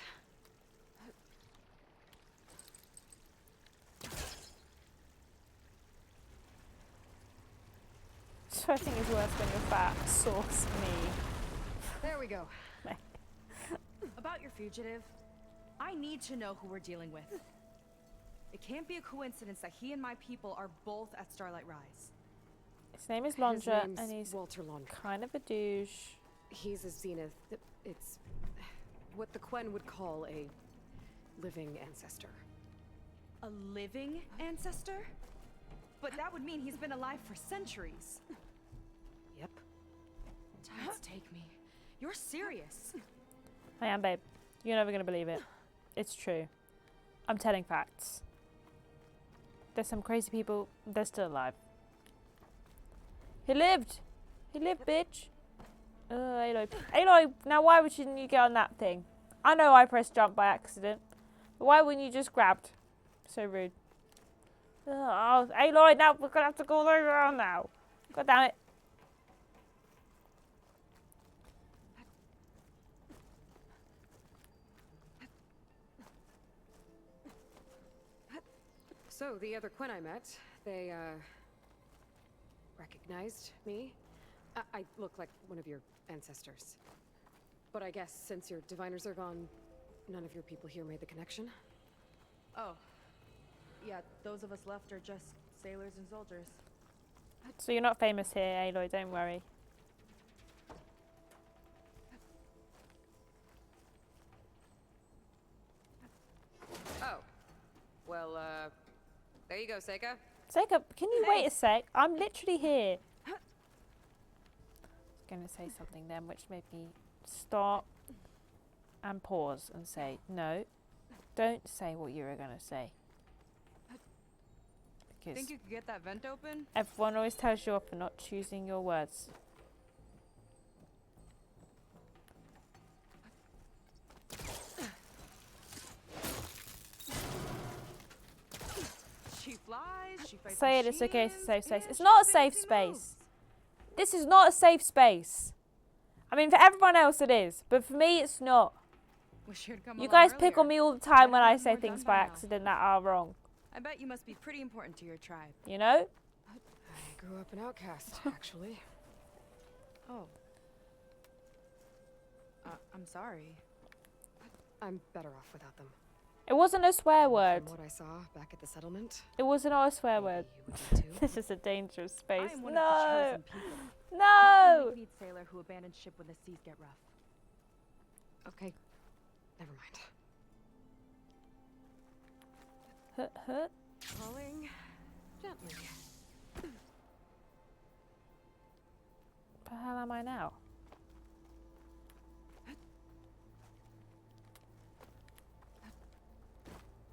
Sweating is worse when you're fat. Sauce me. There we go. About your fugitive, I need to know who we're dealing with. It can't be a coincidence that he and my people are both at Starlight Rise. His name is His Londra, name's and he's Walter Londra. kind of a douche. He's a zenith. It's what the Quen would call a living ancestor. A living ancestor? But that would mean he's been alive for centuries. Yep. Tides take me. You're serious. I am, babe. You're never going to believe it. It's true. I'm telling facts. There's some crazy people. They're still alive. He lived. He lived, bitch. Aloy. Aloy, now why wouldn't you get on that thing? I know I pressed jump by accident. But why wouldn't you just grabbed? So rude. Oh, Aloy, now we're going to have to go all the way around now. God damn it. So, the other Quen I met, they, recognized me. I look like one of your ancestors. But I guess since your diviners are gone, none of your people here made the connection? Oh. Yeah, those of us left are just sailors and soldiers. So you're not famous here, Aloy, don't worry. Oh. Well, there you go, Seyka. Seyka, can you wait a sec? I'm literally here. I was going to say something then, which made me stop and pause and say, no, don't say what you were going to say. Because Think you could get that vent open? everyone always tells you off for not choosing your words. She flies, she fights Say it, it's okay, it's a machines, safe space. and It's she not a thinks safe he space. moves. This is not a safe space. I mean, for everyone else it is, but for me it's not. Wish you'd come You along guys pick on earlier. me all the time I'd when I gotten say more things done by by now. accident that are wrong. I bet you must be pretty important to your tribe. You know? I grew up an outcast, actually. Oh. I'm sorry. I'm better off without them. It wasn't a swear word. From what I saw back at the settlement, It wasn't a swear word. maybe you would be too. This is a dangerous space. I am one No! of the chosen people. No! Not some weak-kneed sailor who abandoned ship when the seas get rough. Okay, never mind. Hut. Falling gently. The hell am I now?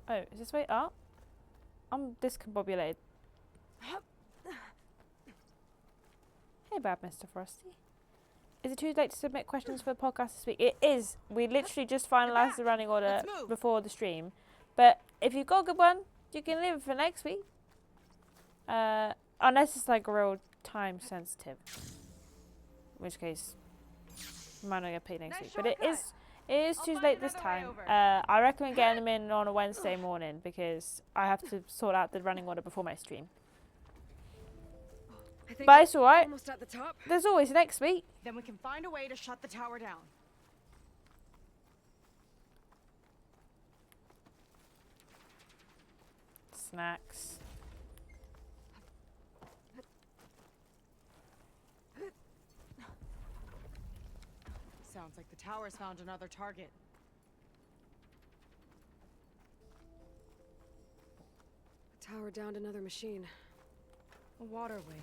Oh, is this way up? I'm discombobulated. Hey, bad Mr. Frosty. Is it too late to submit questions for the podcast this week? It is. We literally just finalised the running order Let's move. before the stream. But if you've got a good one, you can leave it for next week. Unless it's like real time sensitive. In which case, we might not get paid next Nice week. But it shortcut. is I'll too find late this another way time. over. I recommend getting them in on a Wednesday morning because I have to sort out the running order before my stream. I think But it's alright. almost at the top. There's always next week. Then we can find a way to shut the tower down. Snacks. Sounds like the tower's found another target. The tower downed another machine. A water wing.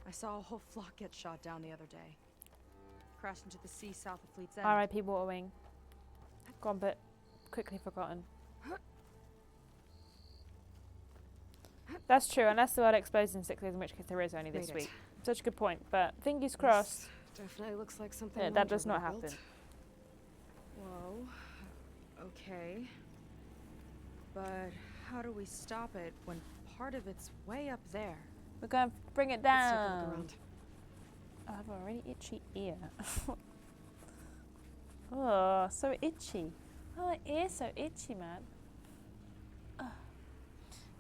I saw a whole flock get shot down the other day. Crashed into the sea south of Fleet's End. R.I.P. Waterwing. Gone, but quickly forgotten. That's true, unless the world explodes in 6 days, in which case there is only this Made it. week. Such a good point, but fingers crossed. This definitely looks like something. Yeah, that Londra does not would've built. happen. Whoa. Okay. But how do we stop it when part of it's way up there? We're going to bring it Let's take a look down. around. I have a really itchy ear. Oh, so itchy. Oh, my ear's so itchy, man. Ugh.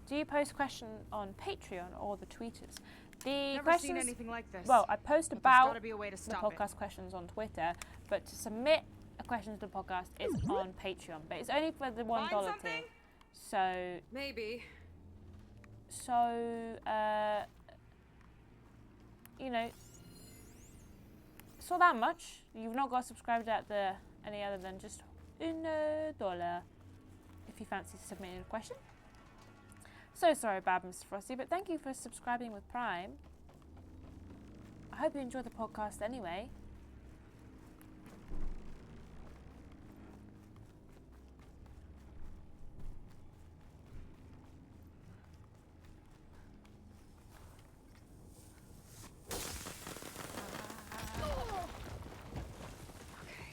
Do you post questions on Patreon or the tweeters? The Never questions, seen anything like this. well, I post But there's about gotta be a way to the stop podcast it. questions on Twitter, but to submit a question to the podcast is on Patreon. But it's only for the $1 tier. something? So, Maybe. you know, it's not that much. You've not got subscribed at any other than just $1 if you fancy submitting a question. So sorry about Mr. Frosty, but thank you for subscribing with Prime. I hope you enjoyed the podcast anyway.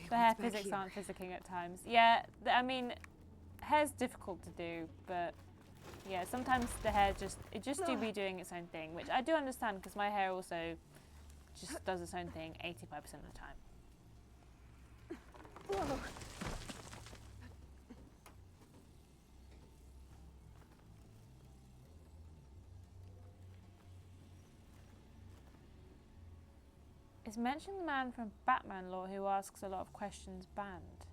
The hair physics aren't physicking at times. Yeah, I mean, hair's difficult to do, but yeah, sometimes the hair just do be doing its own thing, which I do understand because my hair also just does its own thing 85% of the time. Is mention the man from Batman lore who asks a lot of questions banned?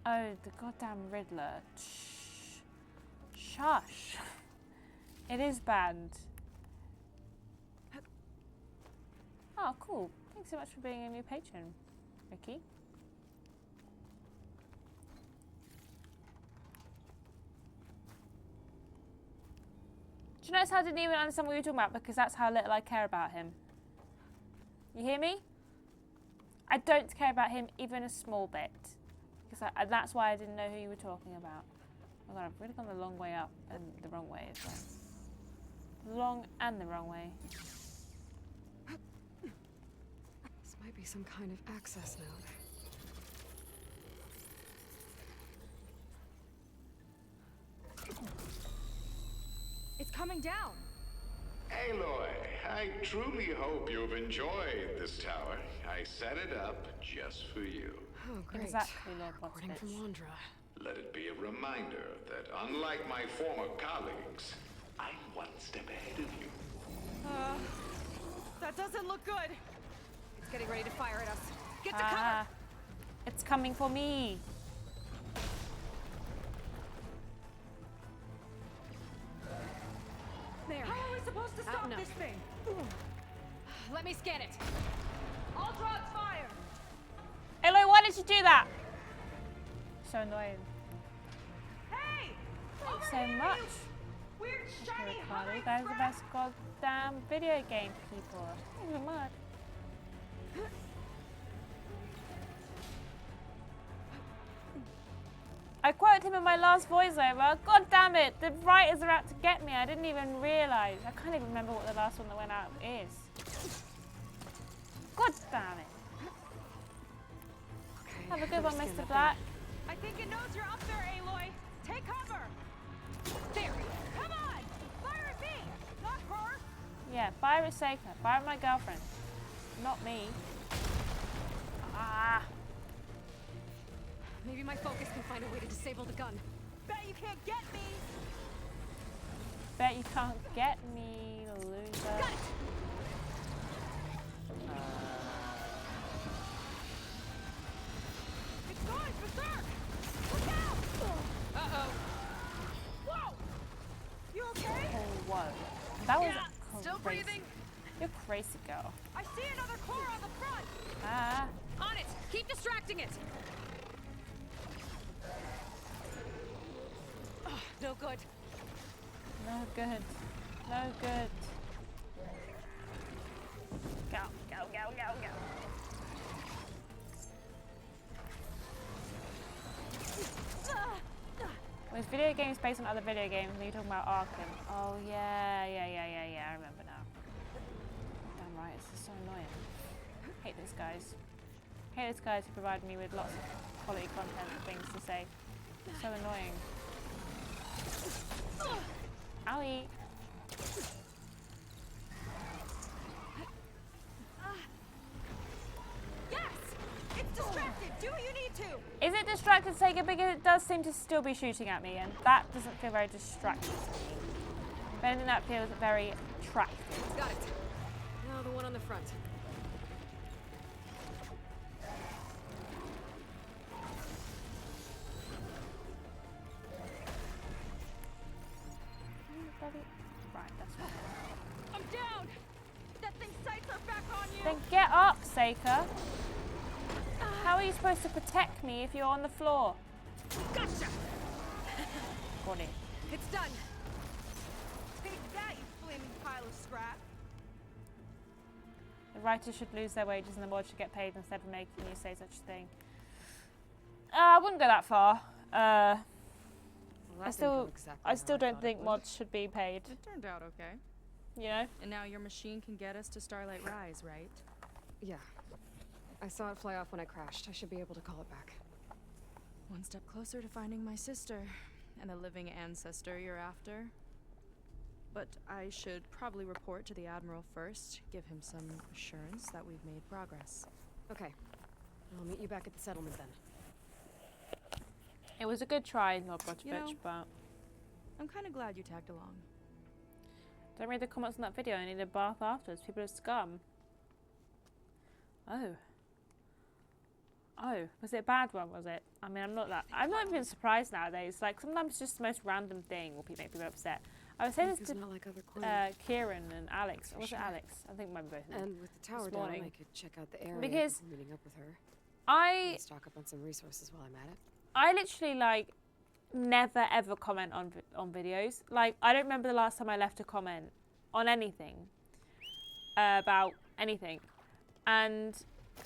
Oh, the goddamn Riddler. Shush. It is banned. Oh, cool. Thanks so much for being a new patron, Ricky. Do you notice how I didn't even understand what you were talking about? Because that's how little I care about him. You hear me? I don't care about him even a small bit. Because that's why I didn't know who you were talking about. Oh god, I've really gone the long way up and the wrong way as well. The long and the wrong way. This might be some kind of access node. It's coming down. Aloy, I truly hope you've enjoyed this tower. I set it up just for you. Oh, great. Exactly, Lord Recording from Popovich. Londra. Let it be a reminder that unlike my former colleagues, I'm one step ahead of you. That doesn't look good. It's getting ready to fire at us. Get to cover. It's coming for me. There. How are we supposed to stop this thing? Let me scan it. All drops fire. Aloy, why did you do that? So annoying. Hey! Thanks so much. Weird shiny Ricardo, you guys are the best goddamn video game people. Thank you so much. I quoted him in my last voiceover. God damn it, the writers are out to get me. I didn't even realise. I can't even remember what the last one that went out is. God damn it. Okay, Have a good let one, me scan Mr. that Black. I think it knows you're up there, Aloy. Take cover. There. Come on. Fire at me, not her. Yeah, fire at Seyka. Fire at my girlfriend. Not me. Ah. Maybe my focus can find a way to disable the gun. Bet you can't get me. Bet you can't get me, loser. Got it. It's going berserk. Look out. Uh-oh. Whoa. You okay? Oh, whoa. That was Still crazy. breathing. You're crazy, girl. I see another core on the front. Ah. On it. Keep distracting it. Oh, no good. No good. No good. Go, go, go, go, go. Was video games based on other video games? And you're talking about Arkham. Oh, yeah. I remember now. Damn right, this is so annoying. Hate these guys. hate those guys who provide me with lots of quality content and things to say. It's so annoying. Owie. Yes! It's distracted! Do what you need to! Is it distracted, Seyka? Because it does seem to still be shooting at me, and that doesn't feel very distracted to me. If anything, that feels very attractive. Got it. Now the one on the front. Right, that's not good. I'm down! That thing's sights are back on you! Then get up, Seyka. How are you supposed to protect me if you're on the floor? Gotcha! Got it. It's done. Take that, you flaming pile of scrap! The writers should lose their wages and the mods should get paid instead of making you say such a thing. I wouldn't go that far. I still don't think mods should be paid. It turned out okay. You know? And now your machine can get us to Starlight Rise, right? Yeah. I saw it fly off when I crashed. I should be able to call it back. One step closer to finding my sister and the living ancestor you're after. But I should probably report to the Admiral first, give him some assurance that we've made progress. Okay. I'll meet you back at the settlement then. It was a good try, not much You bitch, know, but I'm kind of glad you tagged along. don't read the comments on that video. I need a bath afterwards. People are scum. Oh. Oh, was it a bad one, was it? I mean, I'm not even surprised nowadays. Like, sometimes it's just the most random thing will make people upset. I was saying this to Kieran and Alex. Or was it Alex? I think it might be both of them. And with the tower down, I could check out the area because before meeting up with her. I stock up on some resources while I'm at it. I literally, like, never ever comment on videos. Like, I don't remember the last time I left a comment on anything about anything. And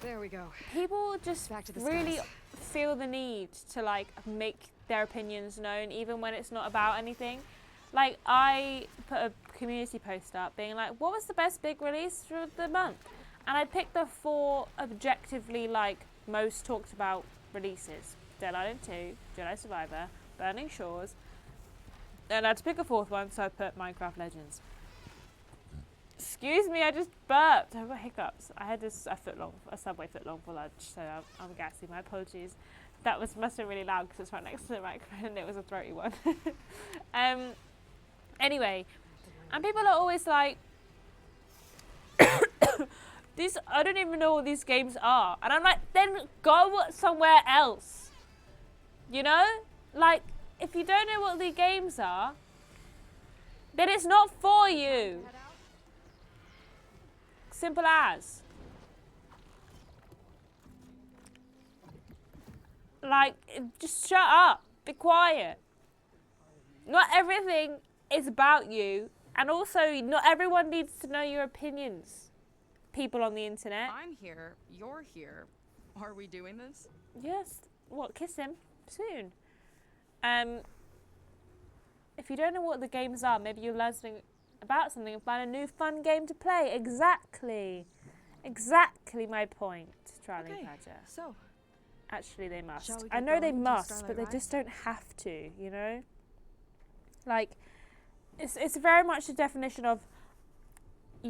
there we go. People just really skies. feel the need to, like, make their opinions known, even when it's not about anything. Like, I put a community post up being like, what was the best big release for the month? And I picked the 4 objectively, like, most talked about releases. Dead Island 2, Jedi Survivor, Burning Shores. And I had to pick a 4th one, so I put Minecraft Legends. Excuse me, I just burped. I've got hiccups. I had a Subway footlong for lunch, so I'm gassy. My apologies. That must have been really loud because it's right next to the microphone and it was a throaty one. Anyway, and people are always like, I don't even know what these games are. And I'm like, then go somewhere else. You know? Like, if you don't know what the games are, then it's not for you. Simple as. Like, just shut up. Be quiet. Not everything is about you. And also, not everyone needs to know your opinions. People on the internet. I'm here. You're here. Are we doing this? Yes. What? Kiss him? Soon. If you don't know what the games are, maybe you'll learn something about something and find a new fun game to play. Exactly. Exactly my point, Charlie Badger. So, actually, they must. Shall we I get know they going to must, Starlight but they Rise? just don't have to, you know? Like, it's very much the definition of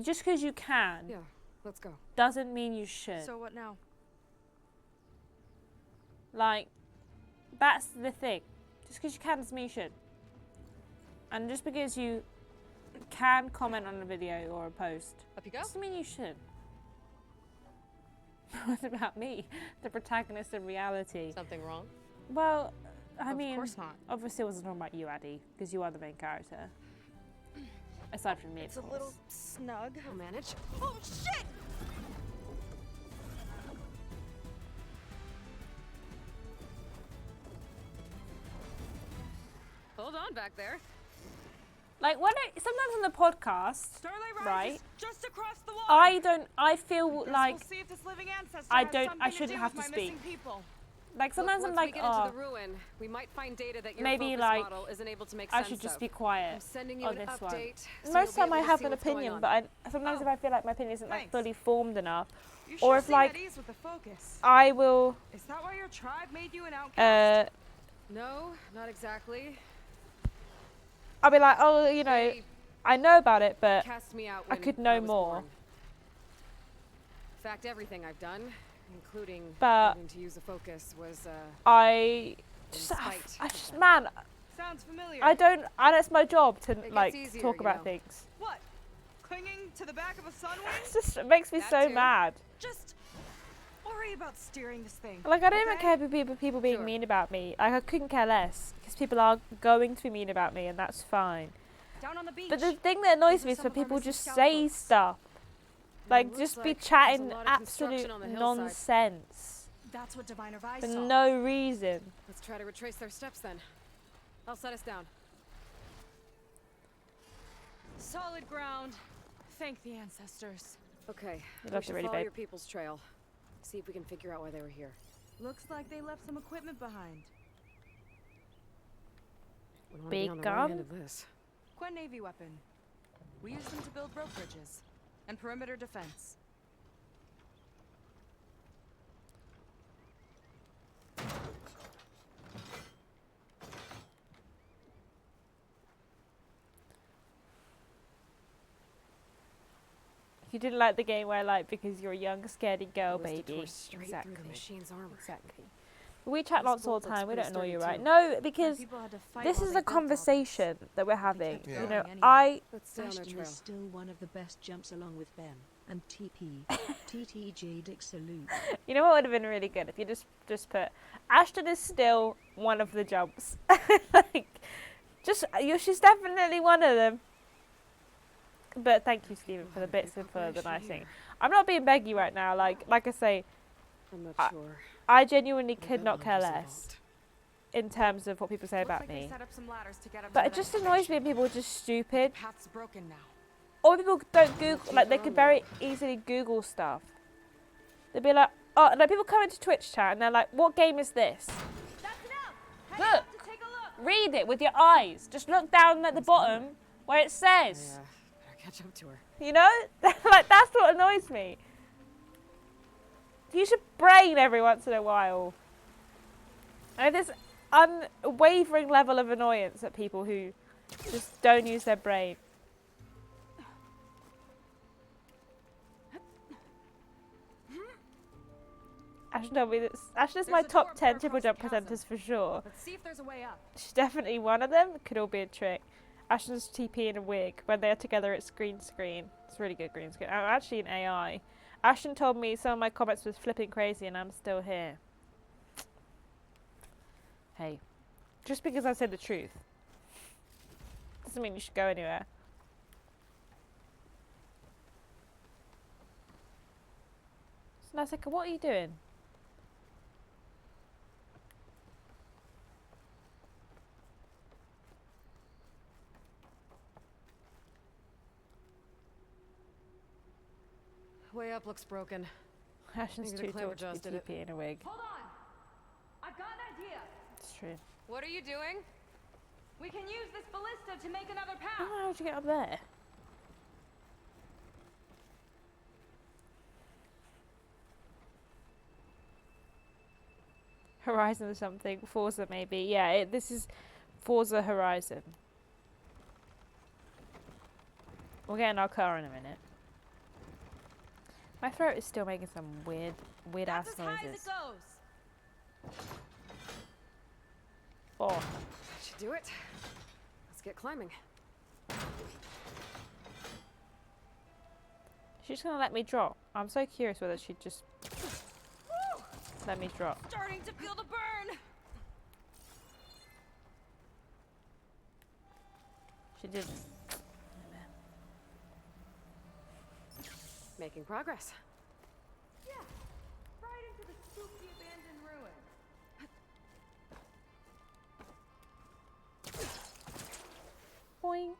just because you can. Yeah, let's go. Doesn't mean you should. So what now? Like, that's the thing. Just because you can doesn't mean you should. And just because you can comment on a video or a post Up you go. doesn't mean you should. What about me, the protagonist in reality? Something wrong? Well, I mean, Of course not. obviously it wasn't talking about you, Addie, because you are the main character. Aside from me, It's of a course. little snug. I'll manage. Oh, shit! Hold on back there. Like, sometimes on the podcast, Starlight Rise right, is just across the water. I feel Guess like we'll see if this living ancestor I has don't- something I to shouldn't do have with to my missing speak. people. Like sometimes I'm Look, like, once we get oh, into the ruin, we might find data that your maybe focus like model isn't able to make I sense should just of. be quiet I'm sending you on an this one. update, so Most you'll of the time be I able to have see an what's going opinion, on. but sometimes if I feel like my opinion isn't like Thanks. fully formed enough, You or sure if seem like at ease with the focus. I will Is that why your tribe made you an outcast? No, not exactly. I'll be like, oh, you know, They I know about it, but cast me out I when could know was more. born. In fact, everything I've done, including But needing to use the focus, was I just, spite I of just, that. man, Sounds familiar. I don't, and it's my job to gets like easier, talk you about know. things. What? Clinging to the back of a sunwing? It's just, it makes me That so too. mad. Just worry about steering this thing. Like I don't even okay? care if people being Sure. mean about me. Like I couldn't care less because people are going to be mean about me, and that's fine. Down on the beach. But the thing that annoys These are me is some when of our people missing just scout say books. stuff. Like looks just be like there's a chatting lot of absolute construction on the hillside. nonsense That's what Diviner Vi for saw. no reason. Let's try to retrace their steps then. I'll set us down. Solid ground. Thank the ancestors. Okay, You we left it should really follow big. your people's trail. See if we can figure out why they were here. Looks like they left some equipment behind. We wanna Big be on the right gun? end of this. Quen Navy weapon. We use them to build rope bridges and perimeter defense. You didn't like the game where like because you're a young scaredy girl, Was to baby. tore straight through Exactly. the machine's armor. Exactly. We chat This lots all bolt the looks time. We pretty don't annoy you, sturdy right? too. No, because People had to fight this while is they a built all this. conversation that we're having. kept You going know, anyway. I Let's stay on their Ashton trail. is still one of the best jumps along with Ben and TP. TTJ Dick salute. You know what would have been really good if you just put Ashton is still one of the jumps. Like, she's definitely one of them. But thank you, Stephen, for the bits and for the nice thing. I'm not being beggy right now. Like I say, I'm not sure. I genuinely what could that not care number's less involved. in terms of what people say Looks about like they me. set up some ladders to get up But to it that just annoys me when excavation. people are just stupid. Path's broken now. Or people don't Google, like they keep could on very easily Google stuff. They'd be like, oh, like people come into Twitch chat and they're like, what game is this? That's enough! Look, To take a look! read it with your eyes. Just look down at the bottom where it says, Yeah, better catch up to her. you know? Like that's what annoys me. Use your brain every once in a while. And this unwavering level of annoyance at people who just don't use their brain. Ashton told me that Ashton's my There's a top door 10 across triple jump the chasm. presenters for sure. Let's see if there's a way up. She's definitely one of them. Could all be a trick. Ashton's TP in a wig. When they're together, it's green screen. It's really good green screen. I'm actually an AI. Ashton told me some of my comments was flipping crazy and I'm still here. Hey, just because I said the truth doesn't mean you should go anywhere. So Seyka, what are you doing? Way up looks broken. Ashton's Maybe the too clamor tall to just be did it. TP in a wig. Hold on! I've got an idea! It's true. What are you doing? We can use this ballista to make another path! Oh, how'd you get up there? Horizon or something. Forza maybe. Yeah, this is Forza Horizon. We'll get in our car in a minute. My throat is still making some weird ass That's as high as noises. it goes! Oh, That should do it. Let's get climbing. she's just gonna let me drop. I'm so curious whether she'd just let me drop. Starting to feel the burn. She didn't. Making progress. Yeah, right into the spooky abandoned ruin. Boing.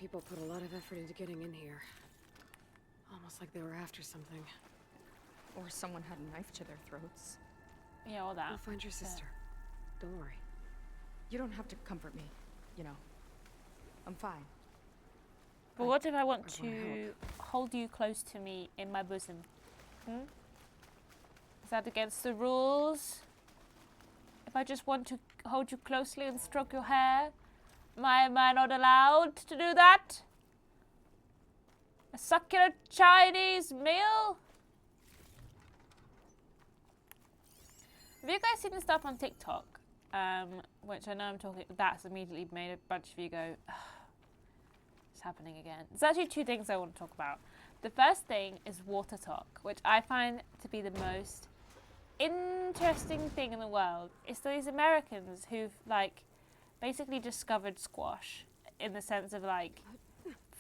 people put a lot of effort into getting in here. Almost like they were after something. Or someone had a knife to their throats. Yeah, all that. We'll find your sister. Don't worry. You don't have to comfort me, you know. I'm fine. But what if I want wanna to hold you close to me in my bosom? Is that against the rules? If I just want to hold you closely and stroke your hair, am I not allowed to do that? A succulent Chinese meal? Have you guys seen the stuff on TikTok? Which I know I'm talking, that's immediately made a bunch of you go, it's happening again. There's actually two things I want to talk about. The first thing is water talk, which I find to be the most interesting thing in the world. It's these Americans who've like basically discovered squash in the sense of like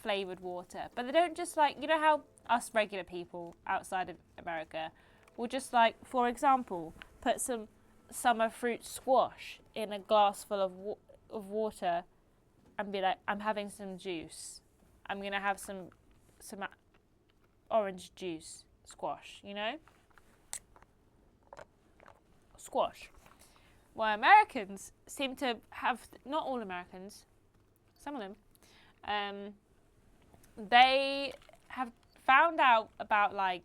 flavored water, but they don't just like, you know how us regular people outside of America will just like, for example, put some summer fruit squash in a glass full of water and be like, I'm having some juice. I'm gonna have some orange juice squash, you know? Squash. Well, Americans seem to have, not all Americans, some of them, they have found out about like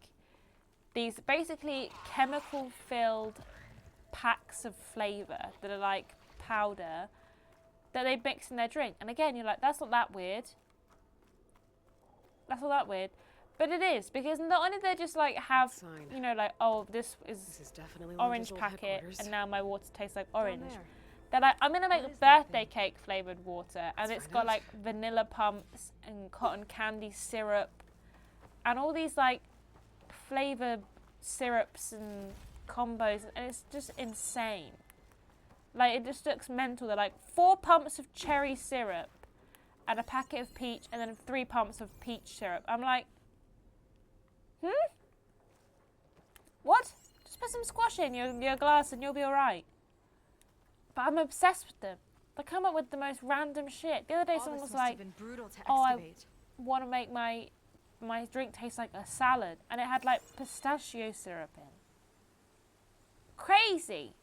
these basically chemical filled packs of flavour that are like powder that they mix in their drink. And again, you're like, that's not that weird. That's not that weird. But it is, because not only they just like have, you know, like, oh, this is definitely orange packet and now my water tastes like orange. there. They're like, I'm going to make a birthday cake flavoured water and it's got like vanilla pumps and cotton candy syrup and all these like flavour syrups and combos, and it's just insane. Like, it just looks mental. They're like 4 pumps of cherry syrup and a packet of peach and then 3 pumps of peach syrup. I'm like, what? Just put some squash in your glass and you'll be alright. But I'm obsessed with them. They come up with the most random shit. The other day someone was like, oh, I want to make my drink taste like a salad, and it had like pistachio syrup in. Crazy.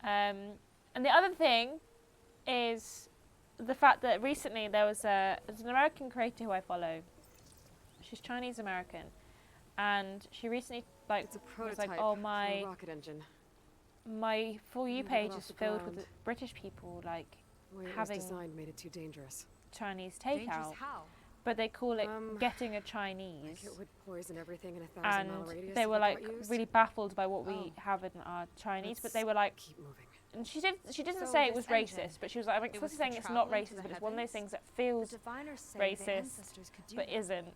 And the other thing is the fact that recently there's an American creator who I follow. She's Chinese American, and she recently like was like, oh, my rocket engine. My For You page is filled with British people like having designed made it too dangerous. Chinese takeout, but they call it getting a Chinese. It would poison everything in a 1,000-mile and radius. they were like really baffled by what we have in our Chinese, but they were like, keep moving. and she didn't say it was racist, but she was like, I'm not saying it's not racist, but it's one of those things that feels racist, but isn't.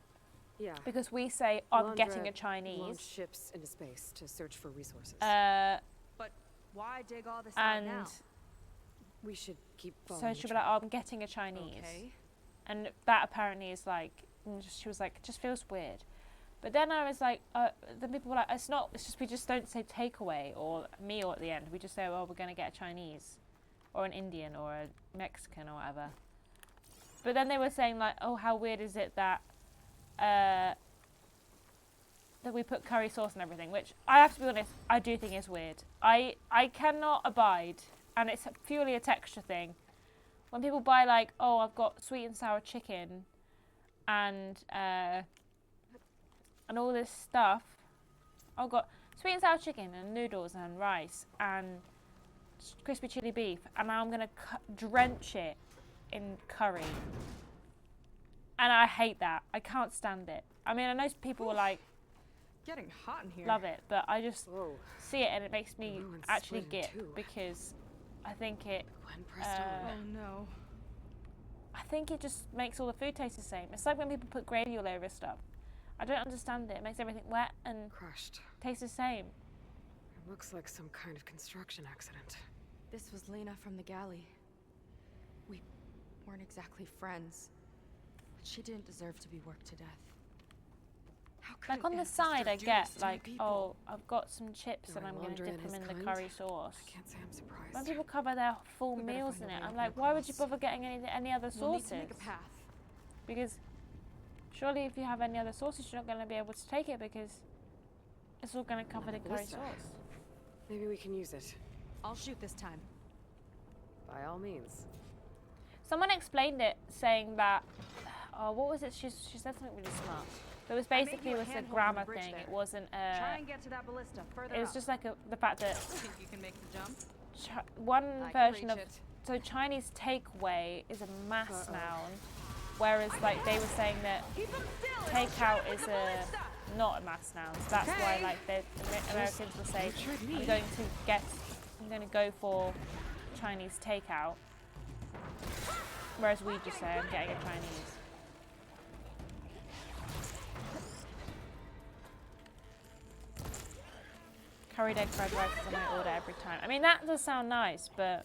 Yeah. Because we say, I'm getting a Chinese. Launch ships into space to search for resources. But why dig all this out now? We should keep So following she'll be like, oh, I'm getting a Chinese. Okay. And that apparently is like, she was like, it just feels weird. But then I was like, then people were like, it's just, we just don't say takeaway or meal at the end. We just say, well, we're going to get a Chinese or an Indian or a Mexican or whatever. But then they were saying like, oh, how weird is it that that we put curry sauce and everything, which I have to be honest, I do think is weird. I cannot abide, and it's purely a texture thing. When people buy like, oh, I've got sweet and sour chicken and all this stuff. I've got sweet and sour chicken and noodles and rice and crispy chili beef, and now I'm going to drench it in curry. And I hate that. I can't stand it. I mean, I know people were like, getting hot in here. love it, but I just see it and it makes me actually git because I think it. Oh no. I think it just makes all the food taste the same. It's like when people put gravy all over stuff. I don't understand it. It makes everything wet and crushed. Tastes the same. It looks like some kind of construction accident. This was Lena from the galley. We weren't exactly friends, but she didn't deserve to be worked to death. How Like on the side, I get like, oh, I've got some chips and I'm going to dip them in the curry sauce. I can't say I'm surprised. When people cover their full meals in it, I'm like, why would you bother getting any other sauces? We'll need to make a path. Because surely if you have any other sauces, you're not going to be able to take it because it's all going to cover the curry sauce. Maybe we can use it. I'll shoot this time. By all means. Someone explained it, saying that, oh, what was it? She said something really smart. It was basically a grammar thing. It wasn't a. Try and get to that ballista further It was just like the fact that Think you can make the jump? one version of it. so Chinese takeaway is a mass noun, whereas like they were saying that takeout is not a mass noun. So that's why like the Americans will say I'm going to go for Chinese takeout, whereas we just say I'm getting a Chinese. Curried egg fried rice is on my order every time. I mean, that does sound nice, but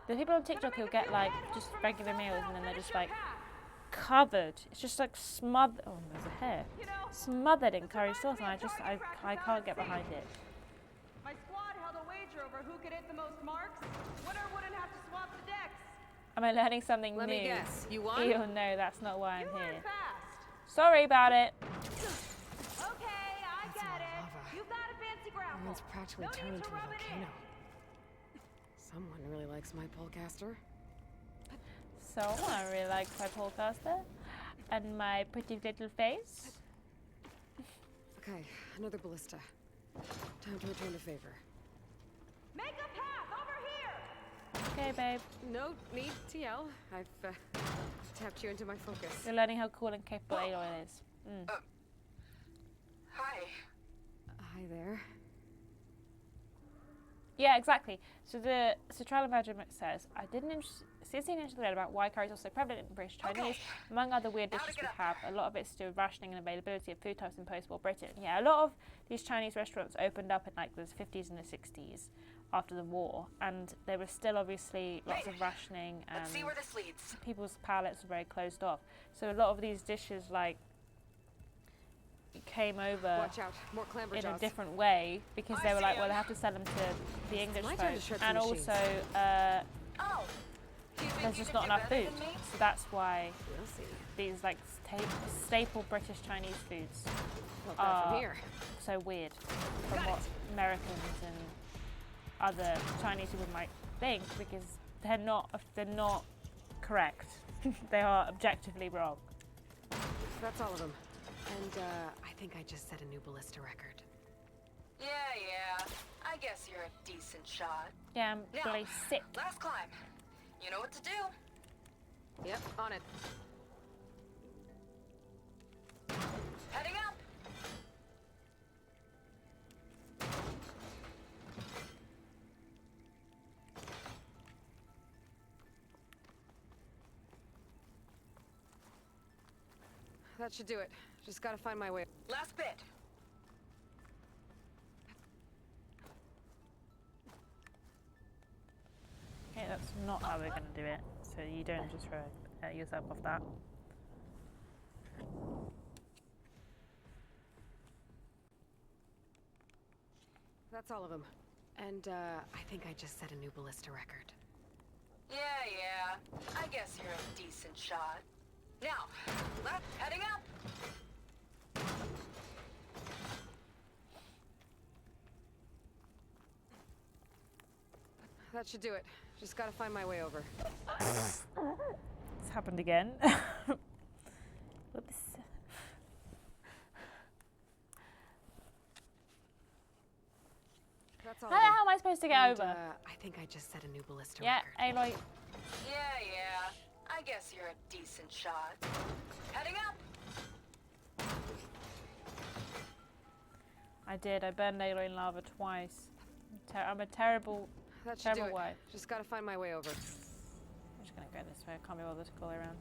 the people on TikTok who get like just regular meals and then they're just like covered. It's just like smothered. Oh, there's a hair. Smothered in curry sauce, and I can't get behind it. My squad held a wager over who could hit the most marks. Winner wouldn't have to swap the decks. Am I learning something Let new? me guess. You won? Ew, no, that's not why I'm You learned here. fast. Sorry about it. Okay, I get it. You got a fancy grapple. Everyone's practically No turned need to into a rub it in. volcano. Someone really likes my polecaster. So I really like my podcaster and my pretty little face. Okay, another ballista. Time to return the favor. Make a path over here. Okay, babe. No need to yell. I've tapped you into my focus. You're learning how cool and capable Aloy is. Hi. Hi there. Yeah, exactly. So Trial and Virgin says, I did an interesting interview about why curry is also prevalent in British Chinese. Among other weird dishes we have, a lot of it's to do with rationing and availability of food types in post-war Britain. Yeah, a lot of these Chinese restaurants opened up in like the 50s and the 60s after the war, and there was still obviously lots of rationing and Let's see where this leads. people's palates were very closed off. So a lot of these dishes like came over Watch out, more clamber in a jaws. different way because they were like, well, they have to sell them to the English my turn to folks, shred and some machines. also Oh. Do you think there's you just could not do enough better food. than me? So that's why We'll see. these like staple British Chinese foods Not bad from are here. so weird from what Americans and other Chinese people might think, because they're not correct. They are objectively wrong. That's all of them. And I think I just set a new ballista record. Yeah. I guess you're a decent shot. Yeah, I'm Now, really sick. last climb. You know what to do. Yep, on it. Heading up. That should do it. Just gotta find my way. Last bit. Okay, that's not how we're going to do it. So you don't just throw yourself off that. That's all of them. And I think I just set a new ballista record. Yeah. I guess you're a decent shot. Now, left, heading up. That should do it. Just gotta find my way over. It's happened again. Whoops. That's all. How am I supposed to get And, over? I think I just set a new ballista Yeah, record. Aloy. Yeah. I guess you're a decent shot. Heading up. I did. I burned Aloy in lava twice. I'm a terrible That should do terrible it. wife. Just gotta find my way over. I'm just going to go this way. I can't be bothered to go around.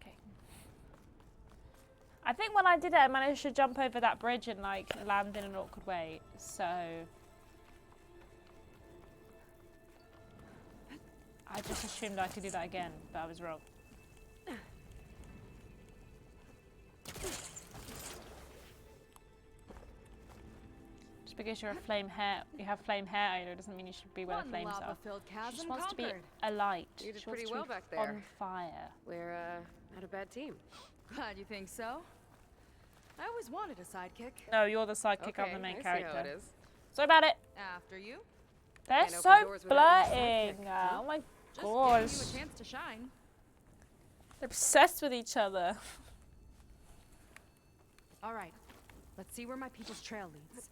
Okay. I think when I did it, I managed to jump over that bridge and like land in an awkward way. So I just assumed I could do that again, but I was wrong. Just because you're a flame hair, you have flame hair, you know, doesn't mean you should be where the flames are. She just wants to be a light. You did She wants pretty to well be back there. on fire. We're not a bad team. Glad you think so. I always wanted a sidekick. No, you're the sidekick. Okay, I'm the main I see character. how it is. Sorry about it. After you. They're Can't open so doors without being a flirting. sidekick, huh? Oh my Just gosh. giving you a chance to shine. They're obsessed with each other. All right. Let's see where my people's trail leads.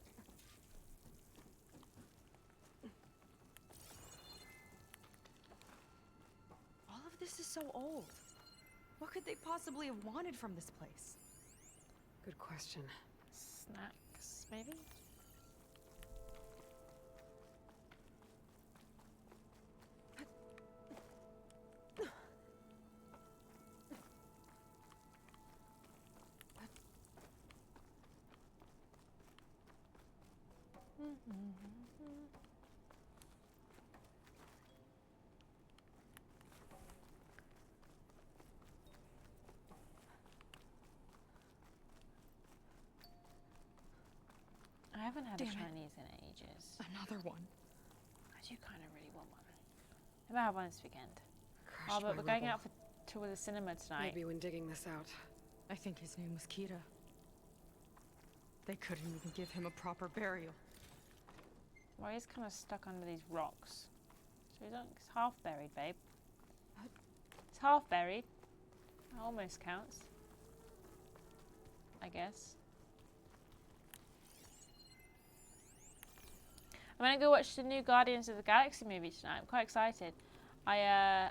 All of this is so old. What could they possibly have wanted from this place? Good question. Snacks, maybe? I haven't had a Chinese in ages. Another one. I do kind of really want one. Maybe I'll have one this weekend. Crushed But by we're going rubble. out to the cinema tonight. Maybe when digging this out. I think his name was Kira. They couldn't even give him a proper burial. Well, he's kind of stuck under these rocks. So he's half buried, babe. He's half buried. That almost counts. I guess. I'm gonna go watch the new Guardians of the Galaxy movie tonight. I'm quite excited. I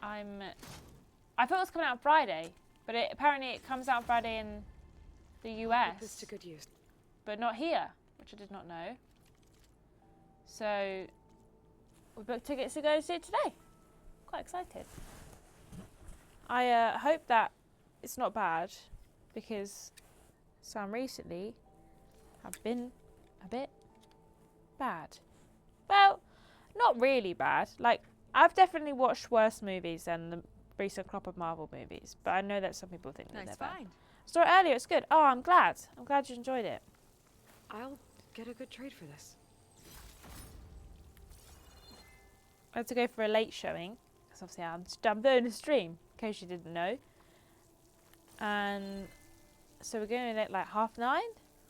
thought it was coming out on Friday, but apparently it comes out on Friday in the US. Put this to good use. But not here, which I did not know. So we booked tickets to go see it today. Quite excited. I hope that it's not bad, because some recently have been a bit bad. Well, not really bad. Like, I've definitely watched worse movies than the recent crop of Marvel movies, but I know that some people think that Nice they're bad. find. Saw it earlier, it's good. Oh, I'm glad. I'm glad you enjoyed it. I'll get a good trade for this. I had to go for a late showing, because obviously I'm doing a stream, in case you didn't know. And so we're going at like 9:30,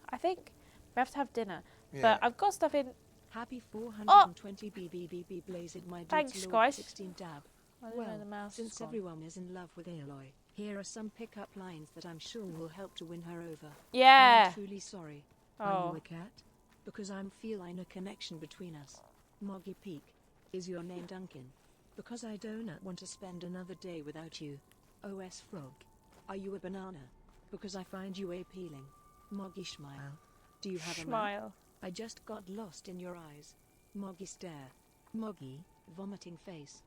I think. We have to have dinner. Yeah. But I've got stuff in. Happy 420 BBBB blazed my dude's Thanks, Lord guys. 16 dab. I don't know Well, the mouse is since gone. everyone is in love with Aloy, here are some pickup lines that I'm sure will help to win her over. Yeah. I'm truly sorry. Oh. Are you a cat? Because I'm feeling a connection between us. Moggy Peak. Is your name Duncan? Because I do not want to spend another day without you. OS Frog. Are you a banana? Because I find you appealing. Moggy Schmile. Do you have a mouth? Smile. I just got lost in your eyes. Moggy stare. Moggy, vomiting face.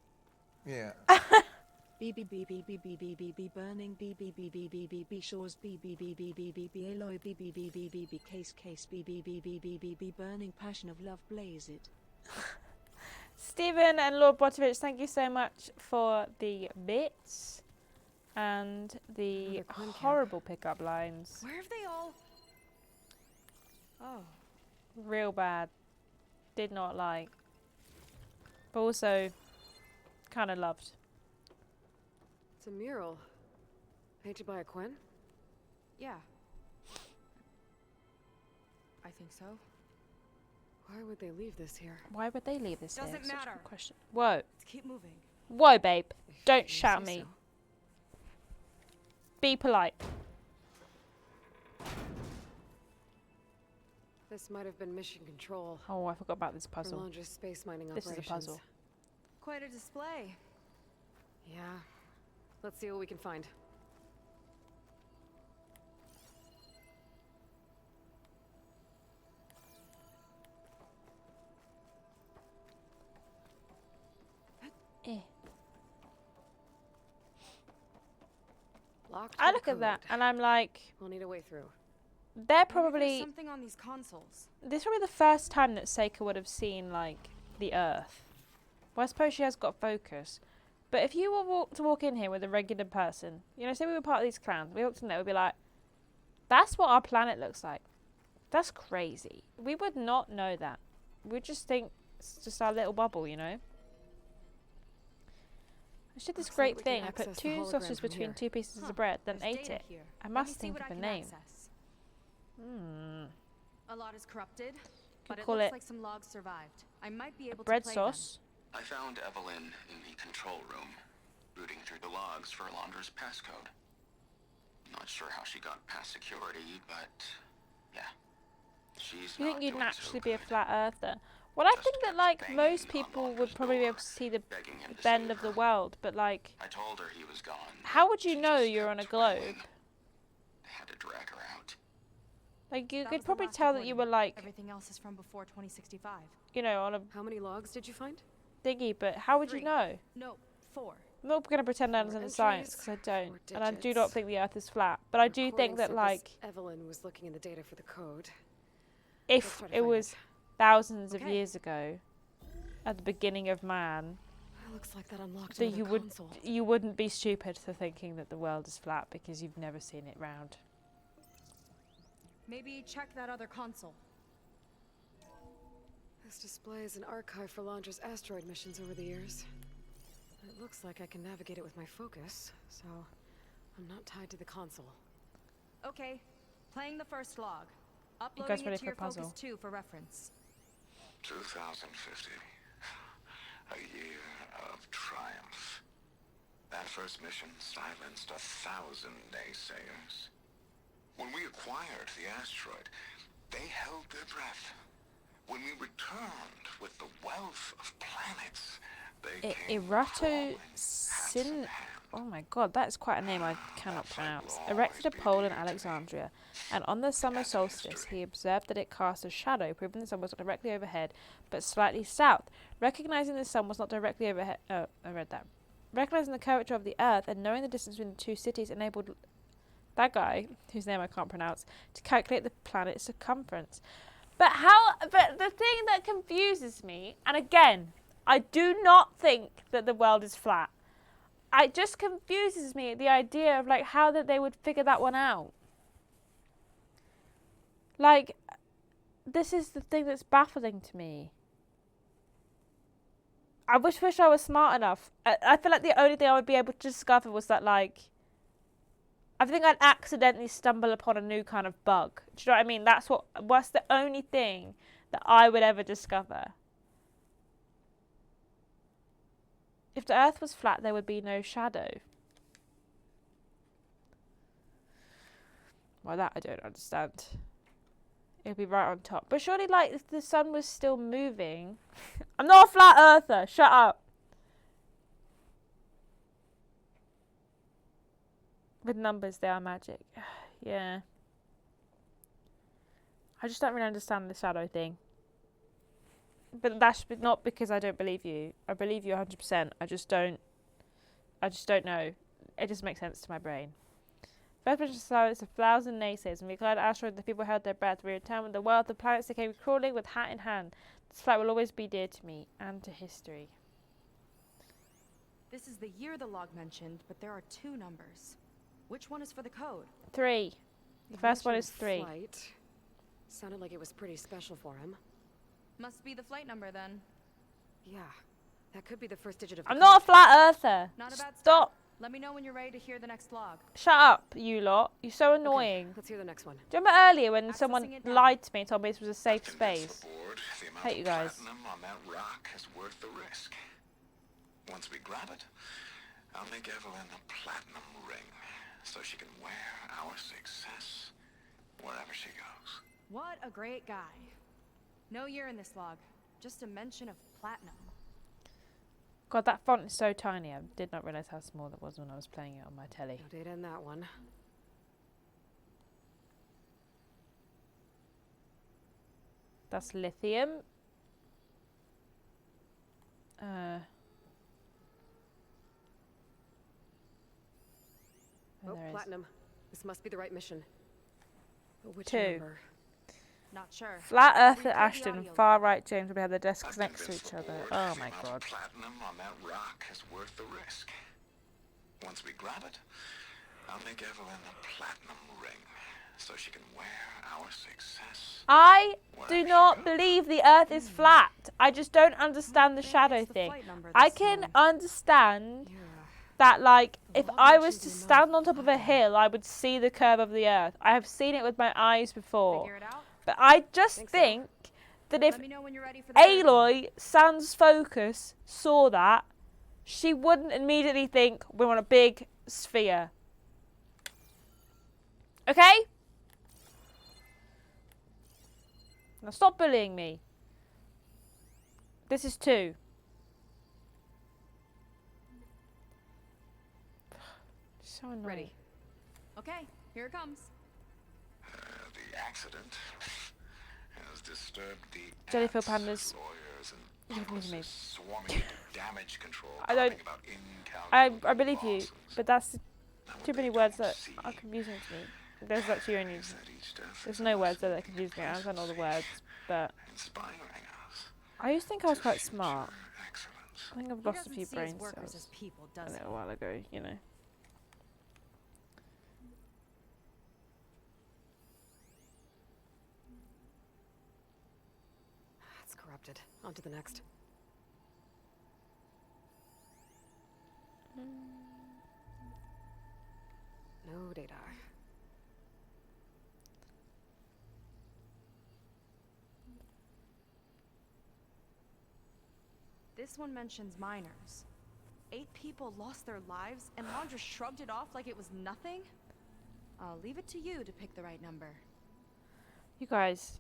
Yeah. BBBBBBBBB burning BBBBBBB shores BBBBBBB Aloy BBBBBB case BBBBBBB burning passion of love blaze it. Stephen and Lord Botovich, thank you so much for the bits and the Another Quinn camp. horrible pickup lines. Where have they all... Oh. Real bad. Did not like. But also kind of loved. It's a mural. Painted by a Quinn? Yeah. I think so. Why would they leave this here? Why would they leave this here? Doesn't Such a matter. good question. Whoa. Let's keep moving. Whoa, babe. Don't If you shout at say me. so. Be polite. This might have been mission control. Oh, I forgot about this For puzzle. largest space mining This is a operations. puzzle. Quite a display. Yeah. Let's see what we can find. Eh. Locked I with look at that code. and I'm like, We'll need a way through. they're Maybe there's probably... something on these consoles. This is probably the first time that Seyka would have seen, like, the Earth. Well, I suppose she has got focus. But if you were to walk in here with a regular person, you know, say we were part of these clans, we walked in there, we'd be like, that's what our planet looks like. That's crazy. We would not know that. We'd just think it's just our little bubble, you know? I did this great thing. I put 2 sausages between 2 pieces of bread, then ate it. I must think of a name. A lot is corrupted, but it call looks it like some logs survived. I might be able bread to play sauce. I found Evelyn in the control room, rooting through the logs for Alondra's passcode. Not sure how she got past security, but yeah. She's You think not you'd doing naturally so be a good. flat earther? Well, I Just think that, kept like, banging most on people would Alondra's probably be able door, to see the begging him to bend save of the her. world, but, like, I told her he was gone. how would you She know just you're on a kept rambling. globe? I had to drag her out. Like, you That could was the probably last tell that you were, recording. like, Everything else is from before 2065. you know, on a How many logs did you find? thingy, but how would you 3. know? No, 4. I'm not going to pretend I 4 understand science, entries, because I don't. 4 And I do not digits. think the Earth is flat. But I do Recording think that, said like, this Evelyn was looking in the data for the code. if try to it find was it. thousands of Okay. years ago, at the beginning of man, It looks like that unlocked that another console. you wouldn't be stupid for thinking that the world is flat because you've never seen it round. Maybe check that other console. This displays an archive for Alondra's asteroid missions over the years. It looks like I can navigate it with my focus, so I'm not tied to the console. Okay, playing the first log. guys Uploading ready it to for your a puzzle? focus 2 for reference. 2050. A year of triumph. That first mission silenced 1,000 naysayers. When we acquired the asteroid, they held their breath. When we returned with the wealth of planets, they came Erato crawling, hats Sin. in hand. Oh my god, that is quite a name I cannot pronounce. Erected a pole in Alexandria, and on the summer solstice he observed that it cast a shadow, proving the sun was not directly overhead, but slightly south. Recognizing the sun was not directly overhead. Oh, I read that. Recognizing the curvature of the earth and knowing the distance between the 2 cities enabled that guy, whose name I can't pronounce, to calculate the planet's circumference. But the thing that confuses me, and again, I do not think that the world is flat. It just confuses me, the idea of, like, how that they would figure that one out. Like, this is the thing that's baffling to me. I wish I was smart enough. I feel like the only thing I would be able to discover was that, like, I think I'd accidentally stumble upon a new kind of bug. Do you know what I mean? What's the only thing that I would ever discover. If the earth was flat, there would be no shadow. Well, that I don't understand. It would be right on top. But surely, like, if the sun was still moving... I'm not a flat earther! Shut up! With numbers, they are magic. Yeah. I just don't really understand the shadow thing. But that's not because I don't believe you. I believe you 100%. I just don't know. It doesn't make sense to my brain. First mission silenced 1,000 naysayers, and we declared asteroid the people held their breath. We returned with the wealth of planets that came crawling with hat in hand. This flight will always be dear to me and to history. This is the year the log mentioned, but there are 2 numbers. Which one is for the code? 3. The first one is 3. Flight. Sounded like it was pretty special for him. Must be the flight number then. Yeah, that could be the first digit of the I'm not a code. flat earther. Not a bad Stop. Let me know when you're ready to hear the next log. Shut up, you lot. You're so annoying. Okay, let's hear the next one. Do you remember earlier when someone it now. lied to me and told me this was a safe I've convinced space? the board the amount Hate of you guys. platinum on that rock is worth the risk. Once we grab it, I'll make Evelyn a platinum ring so she can wear our success wherever she goes. What a great guy. No year in this log. Just a mention of platinum. God, that font is so tiny. I did not realise how small that was when I was playing it on my telly. No data in that one. That's lithium. Oh, there is. platinum. This must be the right mission. But which 2. number? Not sure. Flat Earth Replay at the Ashton, audio far log. right James. We have the desks I'm next to convinced each the other. board Oh has my amounts of god. platinum on that rock is worth the risk. Once we grab it, I'll make Evelyn a platinum ring so she can wear our success. I do wherever she not goes. believe the Earth is flat. I just don't understand the shadow thing. I can understand that, like, if I was to stand on top of a hill, I would see the curve of the Earth. I have seen it with my eyes before. Figure it out? But I just think that if Let me know when you're ready for the third one. Aloy, sans focus, saw that, she wouldn't immediately think we're on a big sphere. Okay? Now stop bullying me. This is 2. So annoying. Ready. Okay, here it comes. The accident has disturbed the Jellyfish ants, pandas. lawyers, Give and me to me. publicists swarming into damage control, I don't- talking about I incalculable believe you, losses. but that's Now, what too many they words don't that see are confusing to me. There's actually only is that each death there's is no a words there lesson that confuse me. I in understand all the presence, words, but inspiring us I used to think I was to quite future smart. excellence. I think I've He lost a doesn't few see brain his workers cells as people, a does he? little while ago, you know. It's corrupted. On to the next. No data. This one mentions minors. 8 people lost their lives, and Laundra shrugged it off like it was nothing? I'll leave it to you to pick the right number. You guys,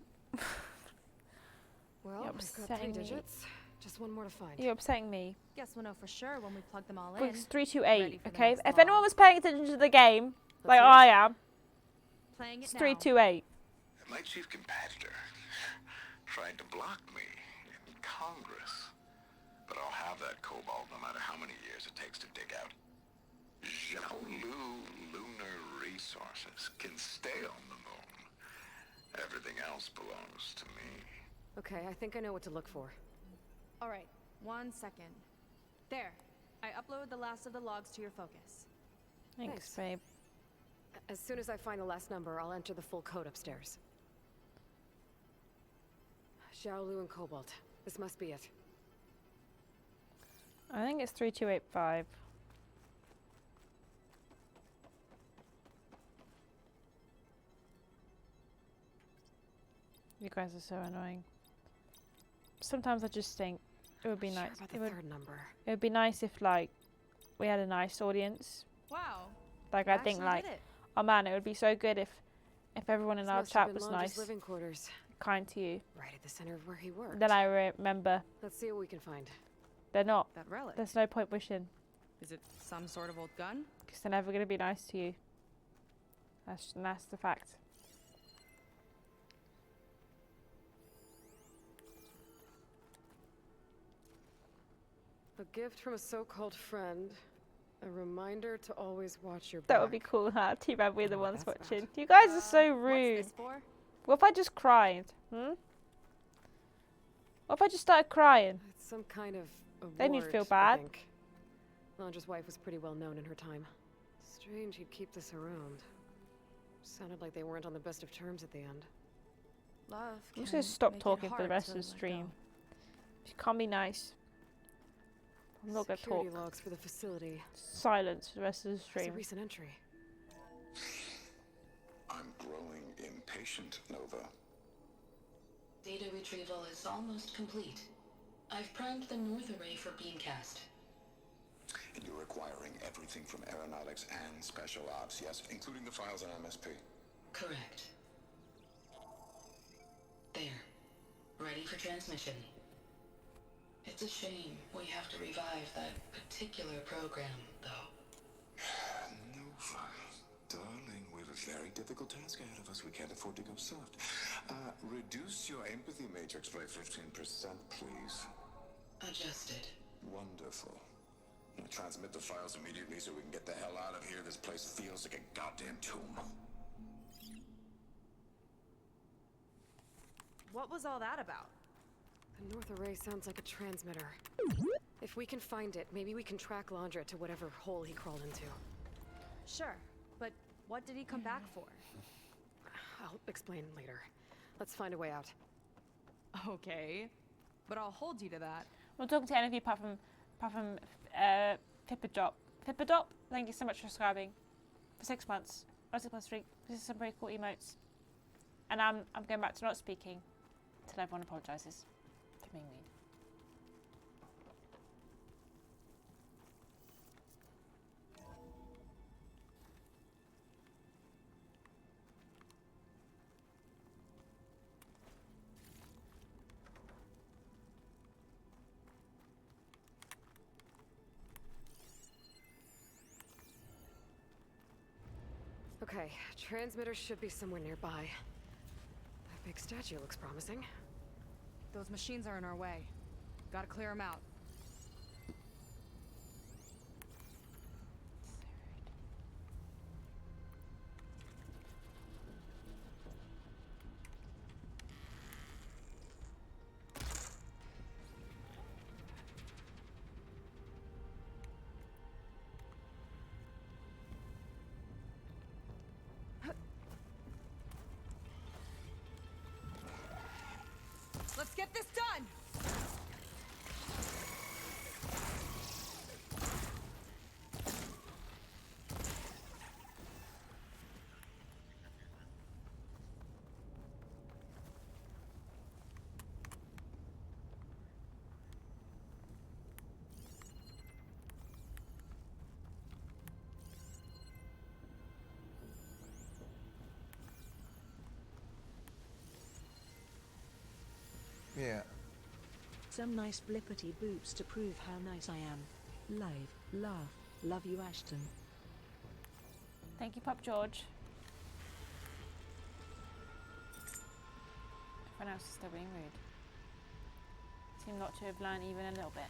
Well, You're I've got 3 upsetting me. digits. Just one more to find. you're upsetting me. Guess we'll know for sure when we plug them all in. It's Ready 328, for the okay? next If log. anyone was paying attention to the game, like hear it. I am, Playing it's it now. 328. My chief competitor tried to block me in Congress. But I'll have that cobalt no matter how many years it takes to dig out. Xiaolu lunar resources can stay on the moon. Everything else belongs to me. Okay, I think I know what to look for. All right, 1 second. There. I upload the last of the logs to your focus. Thanks, Thanks. babe. As soon as I find the last number, I'll enter the full code upstairs. Xiaolu and Cobalt. This must be it. I think it's 3285. You guys are so annoying. Sometimes I just think it would be Not sure nice. about It the would, third number. it would be nice if, like, we had a nice audience. Wow. Like, you I think, actually like, did it. oh man, it would be so good if everyone in This our must have chat been was Laundra's nice, living quarters, kind to you. right at the center of where he worked. Then I remember Let's see what we can find. they're not. That relic. There's no point wishing, Is it some sort of old gun? because they're never going to be nice to you. That's the fact. A gift from a so-called friend. A reminder to always watch your back. That would be cool, huh? Too bad we're the Oh, ones that's bad. watching. You guys are so rude. What's this for? What if I just cried? What if I just started crying? It's some kind of award, Then you'd feel I bad. think. Laundra's wife was pretty well known in her time. Strange he'd keep this around. Sounded like they weren't on the best of terms at the end. Love. I'm just can gonna stop make it talking for the hard rest to of the let stream. go. If you can't be nice, I'm not gonna Security talk. logs for the facility. Silence for the rest of the There's a stream. recent entry. I'm growing impatient, Nova. Data retrieval is almost complete. I've primed the North Array for beamcast. And you're acquiring everything from aeronautics and special ops, yes, including the files on MSP. Correct. There. Ready for transmission. It's a shame we have to revive that particular program, though. Nova, darling, we have a very difficult task ahead of us. We can't afford to go soft. Reduce your empathy matrix by 15%, please. Adjusted. Wonderful. Now transmit the files immediately so we can get the hell out of here. This place feels like a goddamn tomb. What was all that about? The north array sounds like a transmitter. If we can find it, maybe we can track Laundra to whatever hole he crawled into. Sure, but what did he come back for? I'll explain later. Let's find a way out. Okay, but I'll hold you to that. I'm not talking to any of you apart from TripleJump. TripleJump, thank you so much for subscribing for 6 months. 6 months streak. This is some very cool emotes. And I'm going back to not speaking until everyone apologises for being mean. Okay, transmitter should be somewhere nearby. That big statue looks promising. Those machines are in our way. Gotta clear them out. Let's get this done! Yeah. Some nice blippity boops to prove how nice I am. Live, laugh, love you, Ashton. Thank you, Pop George. Everyone else is still being rude. Seem not to have learned even a little bit.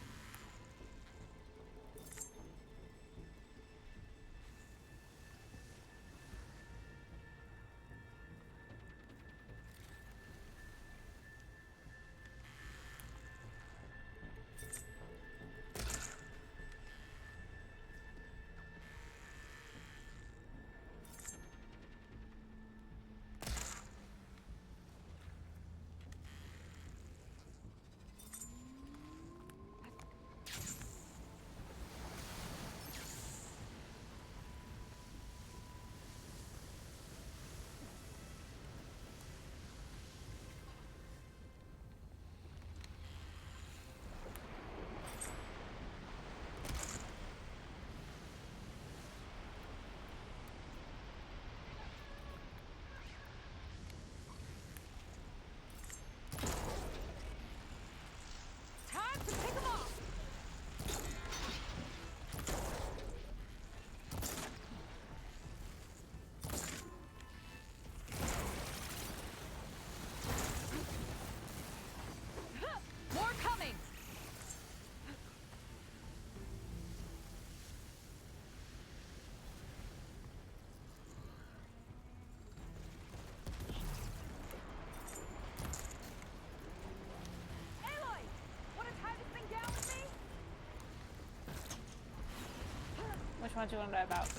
Which one do you want to know about?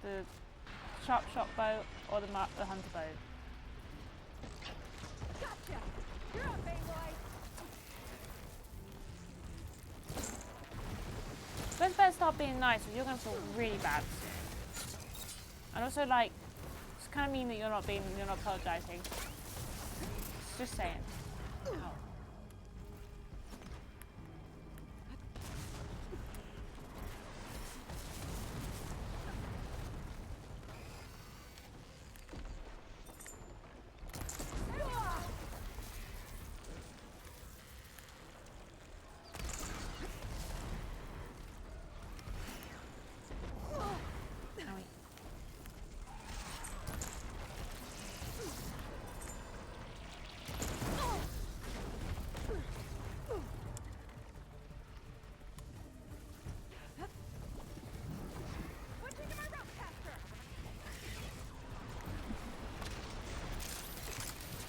The sharp shot bow or the hunter bow? Gotcha! You're up, Aloy! Let's better start being nice, or you're going to feel really bad. And also, like, it's kind of mean that you're not apologizing. Just saying. Ow.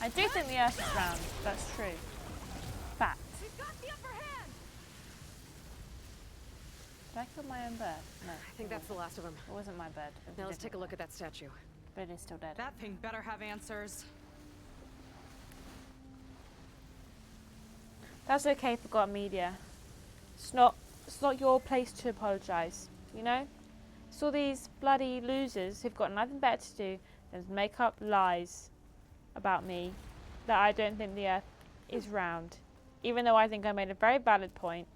I do think the Earth is round. That's true. Fact. We've got the upper hand. Did I kill my own bird? No. I think that's the last of them. It wasn't my bird. Now let's take a look at that statue. But it is still dead. That thing better have answers. That's okay, Forgotten Media. It's not your place to apologise, you know? It's all these bloody losers who've got nothing better to do than to make up lies about me that I don't think the Earth is round. Even though I think I made a very valid point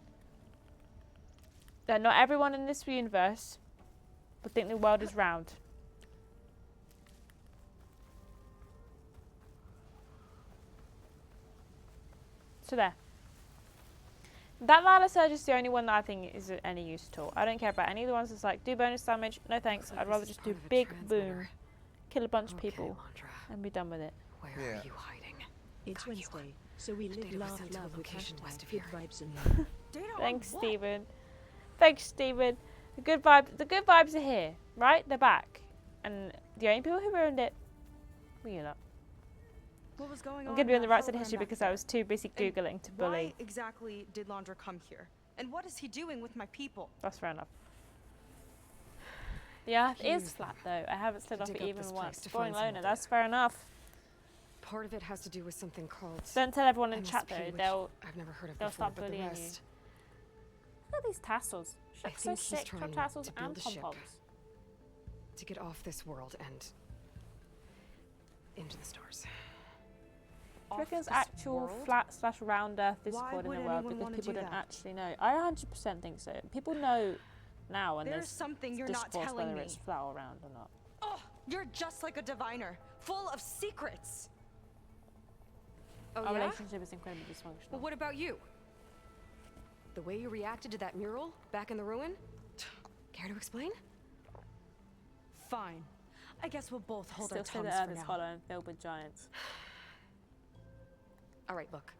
that not everyone in this universe would think the world is round. So there. That Lala Surge is the only one that I think is of any use at all. I don't care about any of the ones that's like, do bonus damage. No thanks. I'd rather just do big boom, kill a bunch of people, and be done with it. Where are you hiding? It's Wednesday, so we live, laugh, love with location west of good here. vibes in here. Thanks, Stephen. Thanks, Stephen. The good vibes are here, right? They're back. And the only people who ruined it were you lot. What was going on? I'm going to be on the right side of program history back because I there? was too busy And Googling to Why bully. exactly did Laundra come here? And what is he doing with my people? That's fair enough. The Earth is flat though. I haven't slid off it dig up even this once. place to Boring find some loner. of That's fair enough. Part of it has to do with something called Don't tell everyone in MSP, chat though. which They'll I've never heard of they'll before, start but the bullying you. rest, Look at these tassels. She I looks so think he's sick from trying tassels to and build a ship. pom-poms. to get off this world and into the stars. Do you reckon it's this actual world? flat / round Earth Why Discord in would the world anyone because wanna people do don't that? actually know? I 100% think so. People know now and There's there's something you're not discourse telling whether me. it's flat or round or not. Oh, you're just like a diviner, full of secrets. Oh, Our yeah? relationship is incredibly dysfunctional. Well, what about you? The way you reacted to that mural back in the ruin? Care to explain? Fine. I guess we'll both hold Still our say tongues the Earth for is now. hollow and filled with giants. All right, look.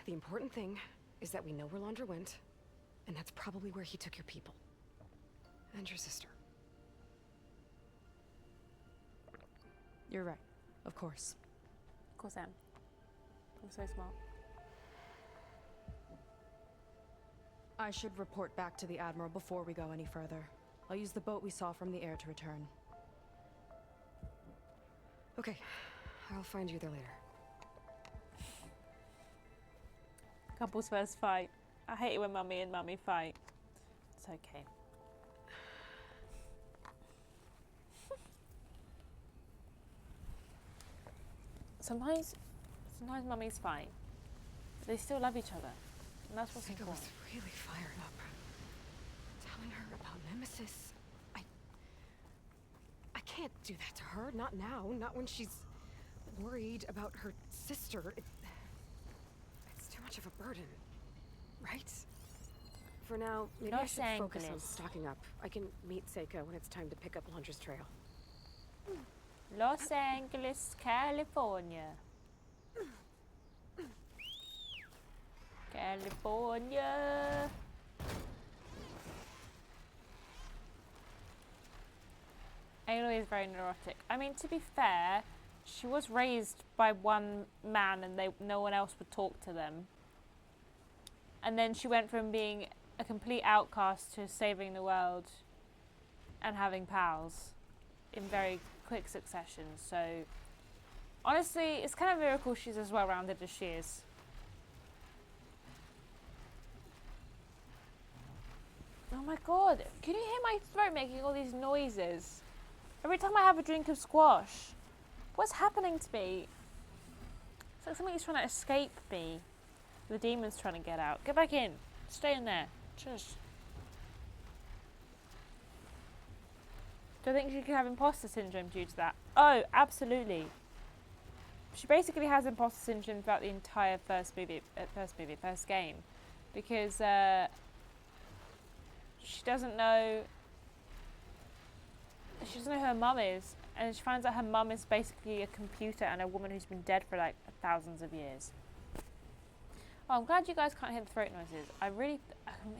The important thing is that we know where Laundra went, and that's probably where he took your people. And your sister. You're right. Of course. Of course I am. I'm so smart. I should report back to the Admiral before we go any further. I'll use the boat we saw from the air to return. Okay. I'll find you there later. Couples first fight. I hate it when mummy and mummy fight. It's okay. Sometimes mummies fight. But they still love each other. And that's what's Seyka was important. really fired up. Telling her about Nemesis. I can't do that to her. Not now. Not when she's worried about her sister. It's too much of a burden. Right? For now, maybe I Los should focus on Angeles. stocking up. I can meet Seyka when it's time to pick up Laundra's trail. Los Angeles, California. California. Aloy is very neurotic. I mean, to be fair, she was raised by one man and no one else would talk to them. And then she went from being a complete outcast to saving the world and having pals in very quick succession. So, honestly, it's kind of a miracle she's as well-rounded as she is. Oh my god, can you hear my throat making all these noises? Every time I have a drink of squash. What's happening to me? It's like something's trying to escape me. The demon's trying to get out. Get back in. Stay in there. Shush. Do I think she could have imposter syndrome due to that? Oh, absolutely. She basically has imposter syndrome throughout the entire first game. Because she doesn't know who her mum is, and she finds out her mum is basically a computer and a woman who's been dead for like thousands of years. Oh, I'm glad you guys can't hear the throat noises. I can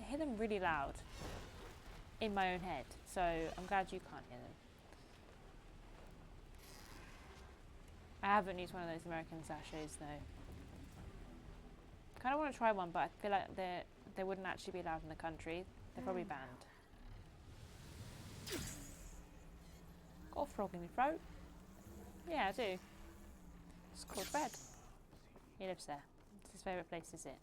hear them really loud in my own head, so I'm glad you can't hear them. I haven't used one of those American sachets though. Kind of want to try one, but I feel like they wouldn't actually be allowed in the country. They're probably banned. Got a frog in my throat. Yeah, I do. It's called Fred. He lives there. It's his favourite place, is it?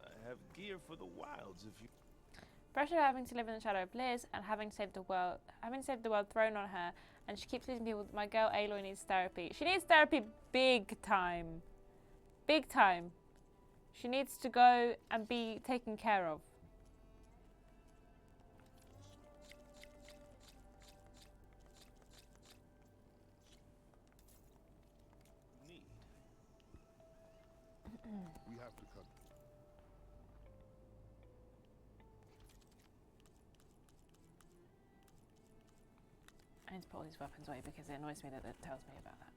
I have gear for the wilds if you... Pressure of having to live in the shadow of Liz and having saved the world thrown on her, and she keeps losing people. My girl Aloy needs therapy. She needs therapy big time. Big time. She needs to go and be taken care of. We have to cut. I need to put all these weapons away because it annoys me that it tells me about that.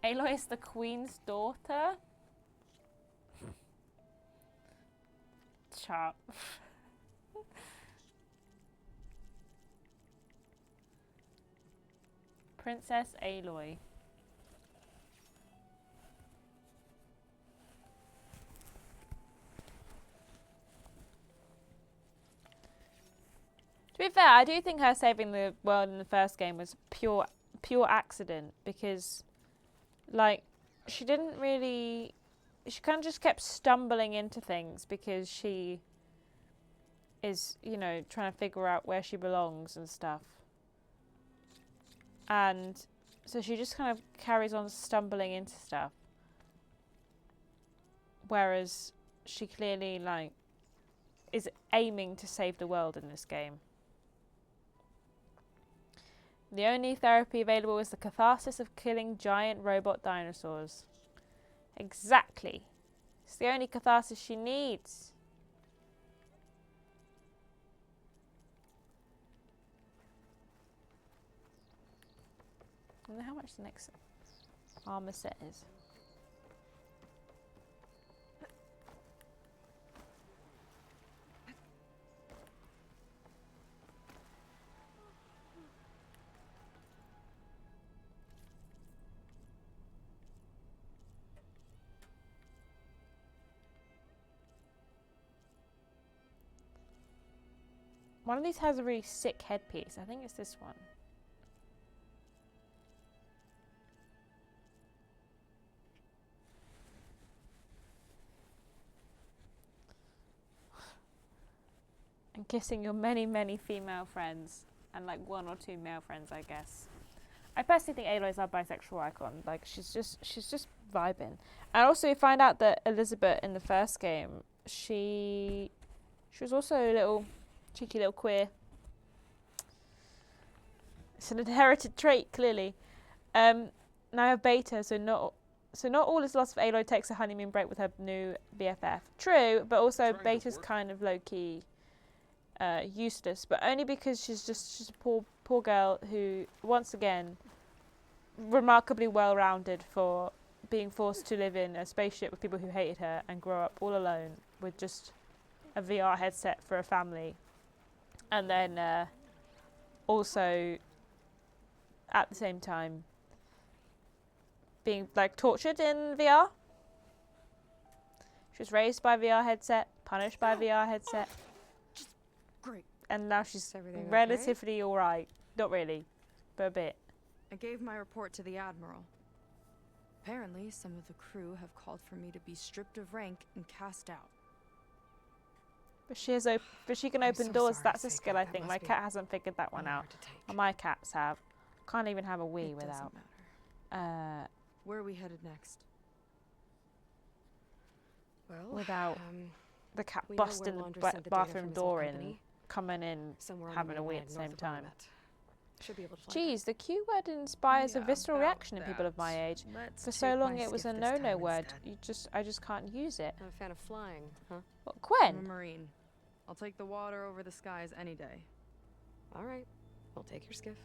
Aloy is the Queen's daughter. Sharp. Princess Aloy. To be fair, I do think her saving the world in the first game was pure accident because, like, she kind of just kept stumbling into things because she is, you know, trying to figure out where she belongs and stuff. And so she just kind of carries on stumbling into stuff. Whereas she clearly, like, is aiming to save the world in this game. The only therapy available is the catharsis of killing giant robot dinosaurs. Exactly. It's the only catharsis she needs. I wonder how much the next armor set is. One of these has a really sick headpiece. I think it's this one. And kissing your many, many female friends. And like 1 or 2 male friends, I guess. I personally think Aloy is our bisexual icon. Like, she's just vibing. And also you find out that Elizabeth in the first game, she was also a little cheeky little queer. It's an inherited trait, clearly. Now I have Beta, so not all is lost if Aloy takes a honeymoon break with her new BFF. True, but also Beta's kind of low key useless, but only because she's a poor girl who, once again, remarkably well rounded for being forced to live in a spaceship with people who hated her and grow up all alone with just a VR headset for a family. And then also at the same time being like tortured in VR. She was raised by a VR headset, punished by a VR headset. Great. And now she's Everything relatively alright. Not really, but a bit. I gave my report to the Admiral. Apparently, some of the crew have called for me to be stripped of rank and cast out. But she can open doors. That's a skill, I think. My cat hasn't figured that one out. And my cats have. Can't even have a wee without. Where are we headed next? Well, without the cat busting the bathroom door in, coming in, having a wee at the same time. Should be able to find Geez, the Q word inspires a visceral reaction in people of my age. For so long it was a no-no word. I just can't use it. I'm a fan of flying, huh? What, Gwen? I'm a Marine. I'll take the water over the skies any day. All right, I'll take your skiff.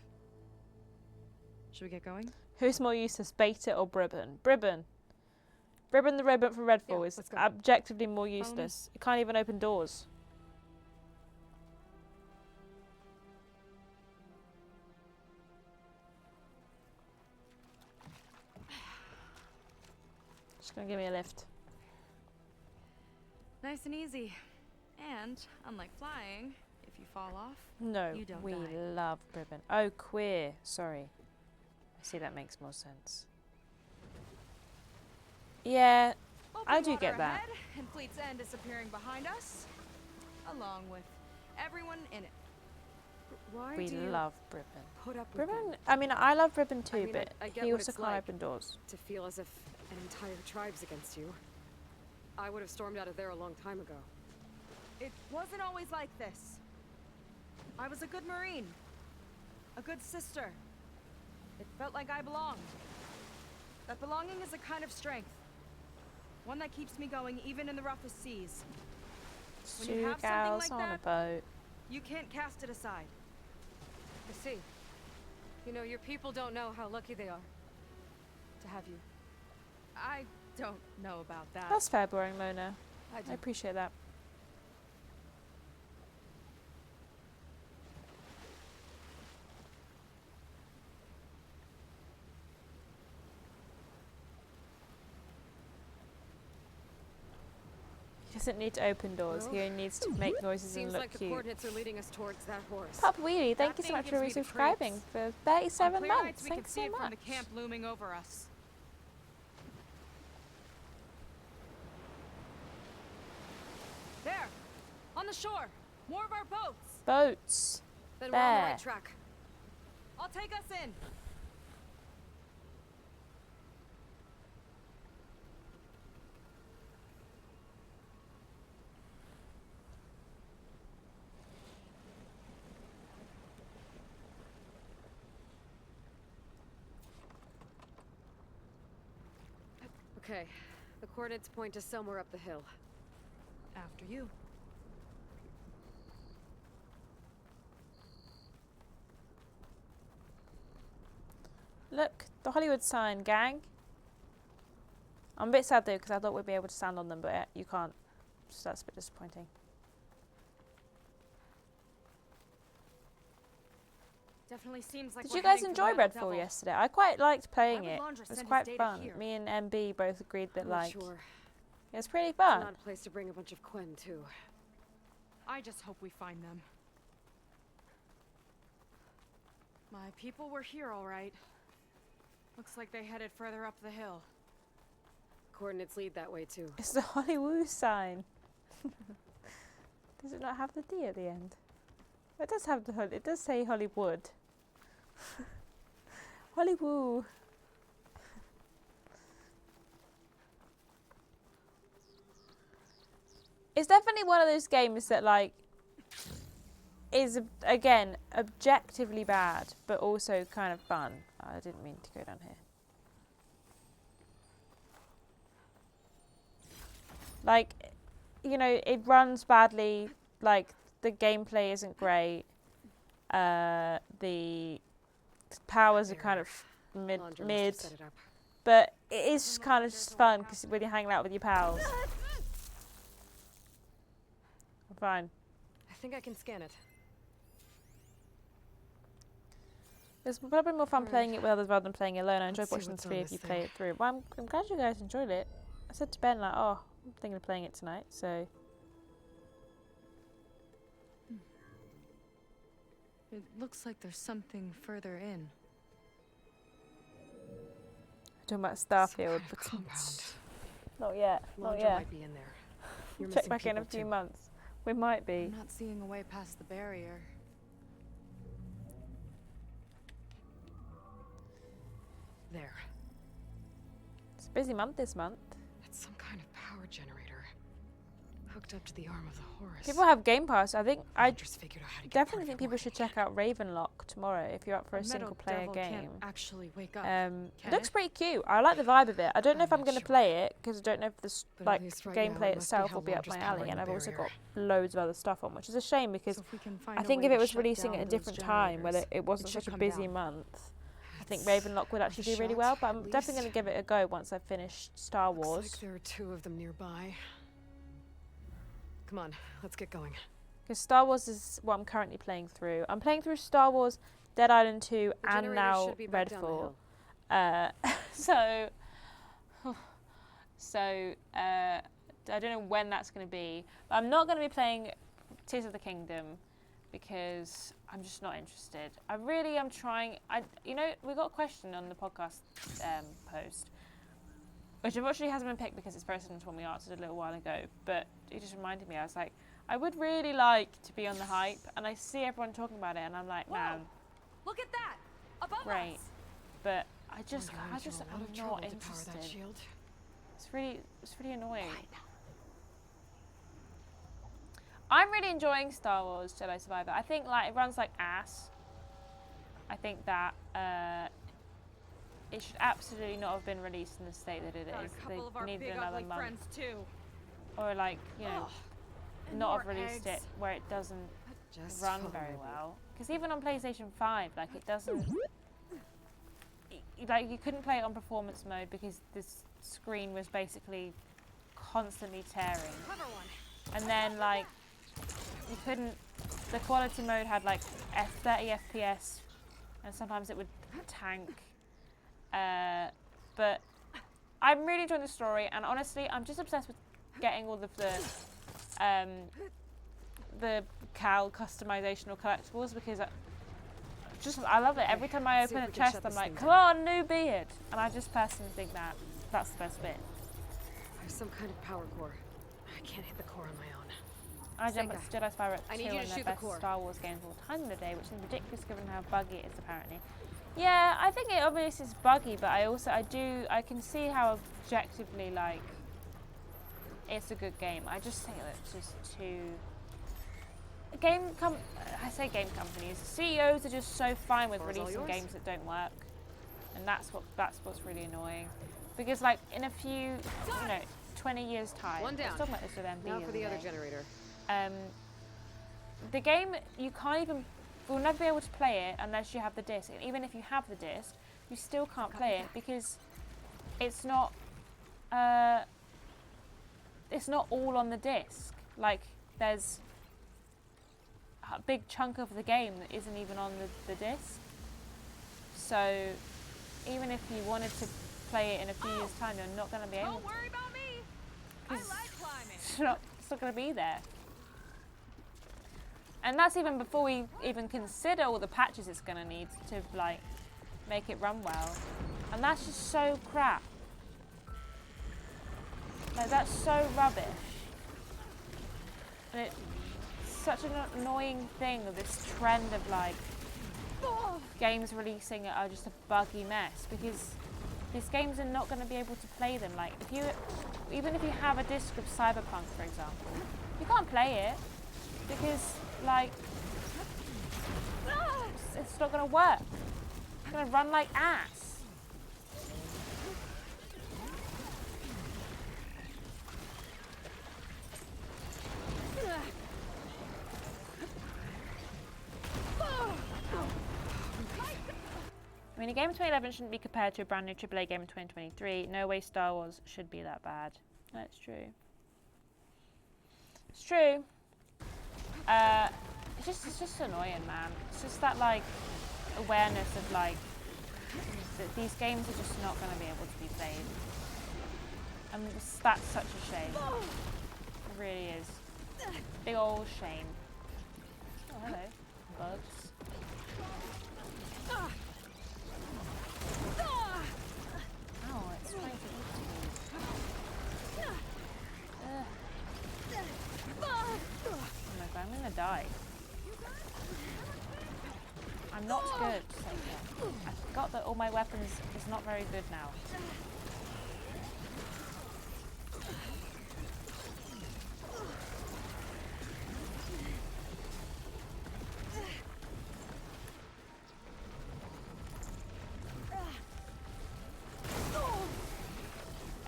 Should we get going? Who's more useless, Beta or Bribben? Bribben. Bribben the robot from Redfall is objectively more useless. It can't even open doors. Just gonna give me a lift. Nice and easy. And, unlike flying, if you fall off, No, you don't we die. love Bribben. Oh, queer. Sorry. I see, that makes more sense. Yeah, I do get that. Ahead, and Fleet's End disappearing behind us, along with everyone in it. Why We do you love Bribben. put up with Bribben, them? I mean, I love Bribben too, I mean, but I get he what also it's can't like open doors. to feel as if an entire tribe's against you. I would have stormed out of there a long time ago. It wasn't always like this. I was a good Marine. A good sister. It felt like I belonged. That belonging is a kind of strength. One that keeps me going even in the roughest seas. When you Two have something gals like on that, a boat. you can't cast it aside. I see. You know, your people don't know how lucky they are to have you. I don't know about that. That's fair, boring Mona. I do. I appreciate that. He doesn't need to open doors. Well, he only needs to make noises and Seems look like the cute. coordinates are leading us towards that horse. Papa Wheelie, thank you That so much thing for gives me the resubscribing creeps. for On 37 clear months. nights, we can Thanks see so it much. from the camp looming over us. There, on the shore, more of our boats. Boats. Then we're on the There. right track. I'll take us in. Okay, the coordinates point to somewhere up the hill. After you. Look, the Hollywood sign, gang. I'm a bit sad though because I thought we'd be able to stand on them, but you can't. So that's a bit disappointing. Definitely seems like Did we're you guys heading for enjoy the Metal Redfall Devil. yesterday? I quite liked playing Why would it. Laundress It was send quite his data fun. here? Me and MB both agreed that I'm not like sure. it was pretty It's fun. not a place to bring a bunch of Quen to. I just hope we find them. My people were here, all right. Looks like they headed further up the hill. Coordinates lead that way too. It's the Hollywood sign. Does it not have the D at the end? It does have the it does say Hollywood. Hollywood. It's definitely one of those games that like is again objectively bad, but also kind of fun. I didn't mean to go down here. Like, you know, it runs badly. Like the gameplay isn't great. The powers are kind of mid, Set it up. but it is just kind of just fun because when you're hanging out with your pals. I'm fine. I think I can scan it. It's probably more fun playing it with others rather than playing it alone. I enjoyed Let's see watching the what's on three of this you thing. play it through. Well, I'm glad you guys enjoyed it. I said to Ben like, oh, I'm thinking of playing it tonight, so It looks like there's something further in. talking about Starfield, but Compound. not yet. Not Laundra yet. might be in there. You're Check missing back in a people, few too. months. We might be. I'm not seeing a way past the barrier. There. It's a busy month this month. That's some kind of power generator. Hooked up to the arm of the horse. People have Game Pass. I think I Just figured out how to get definitely part think of it people should check out Ravenlock tomorrow if you're up for a Metal single player Devil game. can't actually wake up. It can looks it? pretty cute. I like the vibe of it. I don't know if I'm I'm not going to sure. play it because I don't know if this But at like least right now, gameplay it must be itself how will be up Laundra's my alley, powering and the I've also got barrier. loads of other stuff on, which is a shame because So if we can find I a think way if it to was shut releasing down at a those different time, where generators, it wasn't it should such a come busy down. month, think Ravenlock would actually do really well, but I'm definitely going to give it a go once I've finished Star Wars. Looks like there are 2 of them nearby. Come on, let's get going. Because Star Wars is what I'm currently playing through. I'm playing through Star Wars, Dead Island 2, and now Redfall. I don't know when that's going to be. But I'm not going to be playing Tears of the Kingdom because I'm just not interested. I really am trying. We got a question on the podcast post, which unfortunately hasn't been picked because it's very similar to one we answered a little while ago. But it just reminded me. I was like, I would really like to be on the hype, and I see everyone talking about it, and I'm like, man, look at that! Above great. us! But I'm not interested. It's really annoying. I'm really enjoying Star Wars Jedi Survivor. I think it runs like ass. I think that it should absolutely not have been released in the state that it is. They needed another month. Or not have released it where it doesn't run very well. Because even on PlayStation 5, it doesn't. You couldn't play it on performance mode because this screen was basically constantly tearing. And then you couldn't. The quality mode had 30 FPS, and sometimes it would tank. But I'm really enjoying the story, and honestly, I'm just obsessed with getting all of the Cal customizational collectibles because I love it. Every time I open a chest, I'm like, come on, new beard. And I just personally think that that's the best bit. There's some kind of power core. I can't hit the core on my own. I jump at Jedi Survivor at 2 and the best Star Wars games of all time in the day, which is ridiculous given how buggy it is apparently. Yeah, I think it obviously is buggy, but I can see how objectively it's a good game. I just think that it's just too. I say game companies. CEOs are just so fine with releasing games that don't work, and that's what's really annoying. Because in a few, 20 years time, I was talking about this with MB. Now for the other generator. The game we'll never be able to play it unless you have the disc. And even if you have the disc, you still can't play it because it's not all on the disc. There's a big chunk of the game that isn't even on the disc. So even if you wanted to play it in a few years' time, you're not going to be able to. Don't worry about me. I like climbing. It's not going to be there. And that's even before we even consider all the patches it's going to need to make it run well. And that's just so crap. That's so rubbish. And it's such an annoying thing of this trend of games releasing are just a buggy mess because these games are not going to be able to play them. Even if you have a disc of Cyberpunk, for example, you can't play it because it's not going to work. It's going to run like ass. I mean, a game in 2011 shouldn't be compared to a brand new AAA game in 2023. No way Star Wars should be that bad. That's true. It's true. It's just annoying, man. It's just that awareness of that these games are just not going to be able to be played, and that's such a shame. It really is. Big old shame. Oh, hello, bugs. Oh, it's trying to eat me. Oh my god, I'm gonna die. I'm not good, Seyka. I forgot that all my weapons is not very good now.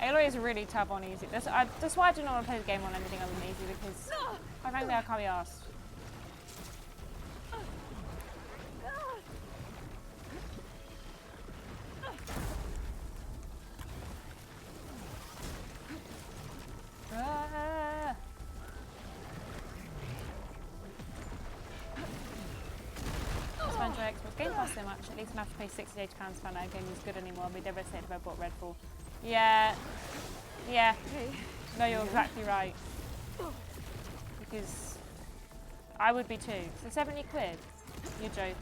Aloy is really tough on easy. That's why I do not want to play the game on anything other than easy because frankly I can't be arsed. game costs so much. At least I don't have to pay £60 to find out a game is good anymore. I'd be devastated if I bought Redfall. Yeah. Yeah. No, you're exactly right. Because I would be too. So 70 quid? You're joking.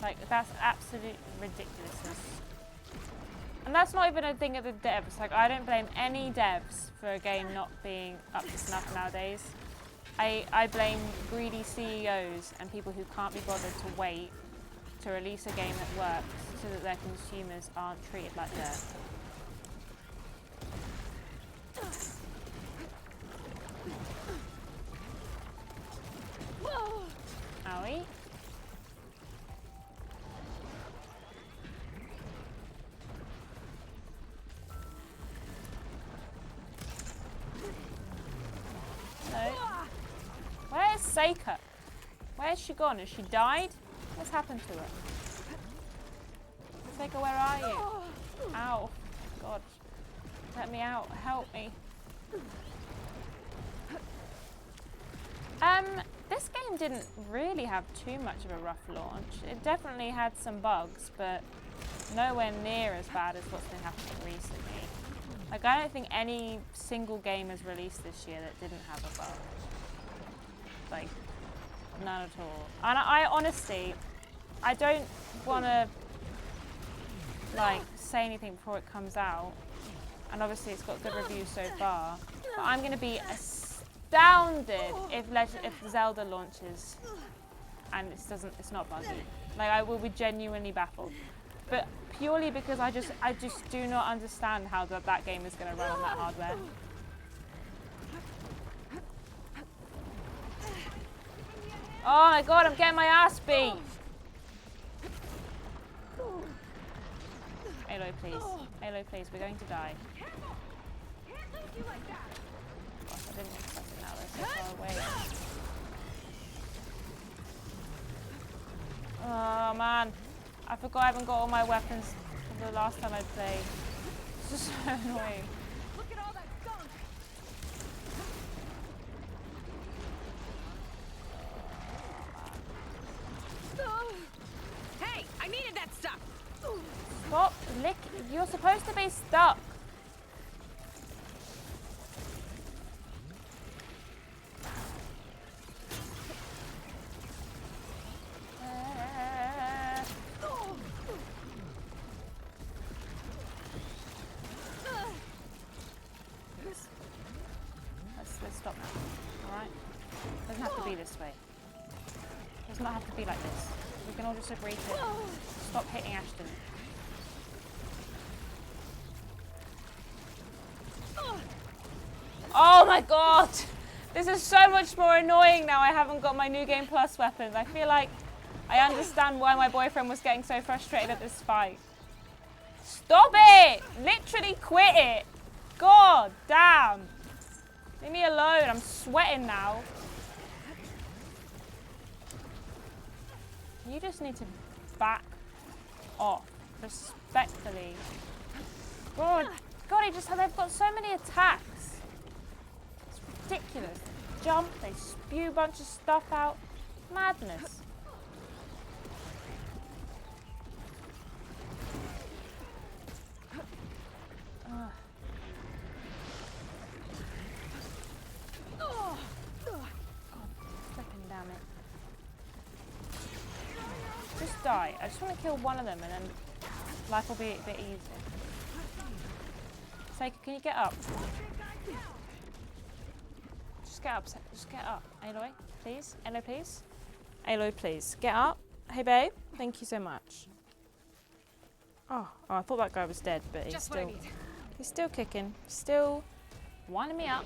Like, that's absolute ridiculousness. And that's not even a thing of the devs. Like, I don't blame any devs for a game not being up to snuff nowadays. I blame greedy CEOs and people who can't be bothered to wait to release a game that works so that their consumers aren't treated like dirt. Owie. Hello. Where's Seyka? Where's she gone? Has she died? What's happened to her? Seyka, where are you? Ow. God. Let me out. Help me. This game didn't really have too much of a rough launch. It definitely had some bugs, but nowhere near as bad as what's been happening recently. Like, I don't think any single game has released this year that didn't have a bug. Like, none at all. And I honestly, I don't want to, like, say anything before it comes out. And obviously it's got good reviews so far. But I'm going to be astounded if Zelda launches and it's not buggy. Like, I will be genuinely baffled. But purely because I just do not understand how that game is going to run on that hardware. Oh my god, I'm getting my ass beat! Aloy, please. Aloy, please, we're going to die. Gosh, I didn't expect it now, they're so far away. Oh man, I forgot I haven't got all my weapons from the last time I played. It's just so annoying. Look at all that gunk. Hey, I needed that stuff. Stop licking. You're supposed to be stuck. Let's stop now. Alright? Doesn't have to be this way. Does not have to be like this. We can all just agree to stop hitting Ashton. Oh my god! This is so much more annoying now I haven't got my New Game Plus weapons. I feel like I understand why my boyfriend was getting so frustrated at this fight. Stop it! Literally quit it! God damn! Leave me alone, I'm sweating now. You just need to back off, respectfully. God, they've got so many attacks. It's ridiculous. They jump, they spew a bunch of stuff out. Madness. Just die. I just want to kill one of them and then life will be a bit easier. Seyka, can you get up? Just get up. Just get up. Aloy, please. Aloy, please. Aloy, please. Get up. Hey, babe. Thank you so much. Oh, I thought that guy was dead, but he's still kicking. Still winding me up.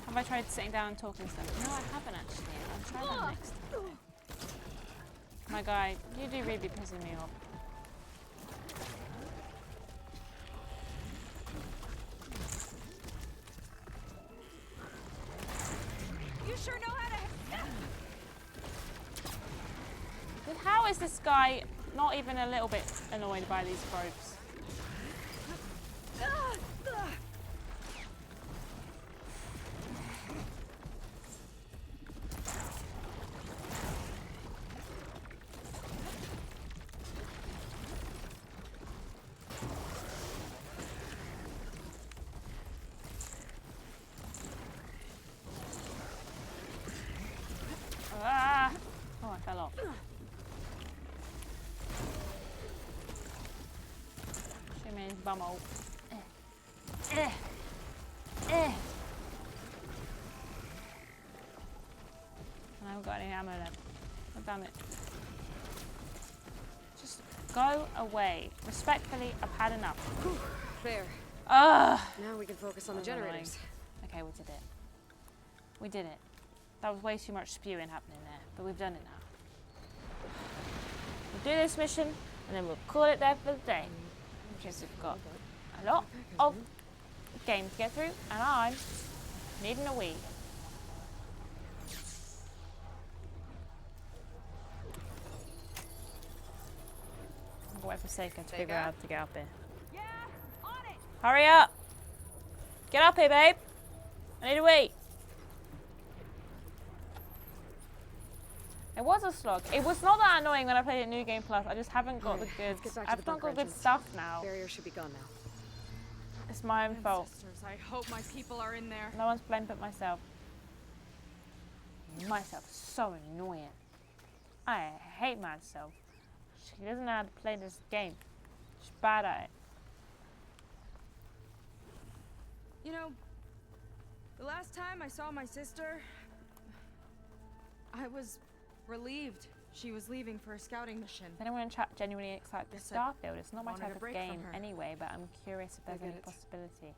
Have I tried sitting down and talking to them? No, I haven't actually. I'll try that next time. My guy, you do really be pissing me off. You sure know how to. How is this guy not even a little bit annoyed by these probes? bumhole. I haven't got any ammo left. Oh, damn it. Just go away. Respectfully, I've had enough. Whew, there. Ugh. Now we can focus on the generators. Okay, we did it. We did it. That was way too much spewing happening there, but we've done it now. We'll do this mission, and then we'll call it there for the day. Because we've got a lot of game to get through, and I'm needing a wee. I'll wait for Seyka to figure out how to get up here. Yeah, on it. Hurry up! Get up here, babe! I need a wee. It was a slog. It was not that annoying when I played it New Game Plus. I just haven't got the good. I've not got good stuff now. Barrier should be gone now. It's my own fault. Sisters, I hope my people are in there. No one's blamed but myself. Myself is so annoying. I hate myself. She doesn't know how to play this game. She's bad at it. You know, the last time I saw my sister, I was relieved she was leaving for a scouting mission. Is anyone in chat genuinely excited for Starfield? It's not my type of game anyway, but I'm curious if there's any possibility.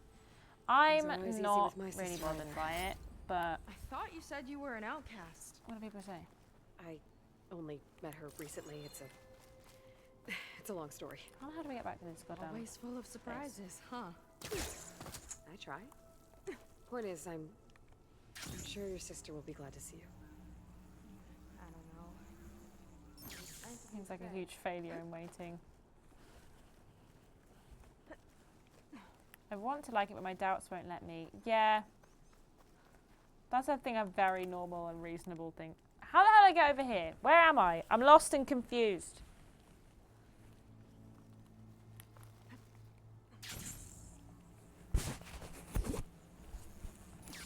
I'm not really bothered by it, but... I thought you said you were an outcast. What do people say? I only met her recently. It's a long story. How do we get back to this goddamn... Always full of surprises, huh? I try. Point is, I'm sure your sister will be glad to see you. I don't know. Seems like a huge failure in waiting. I want to like it, but my doubts won't let me. Yeah. That's I think a very normal and reasonable thing. How the hell did I get over here? Where am I? I'm lost and confused.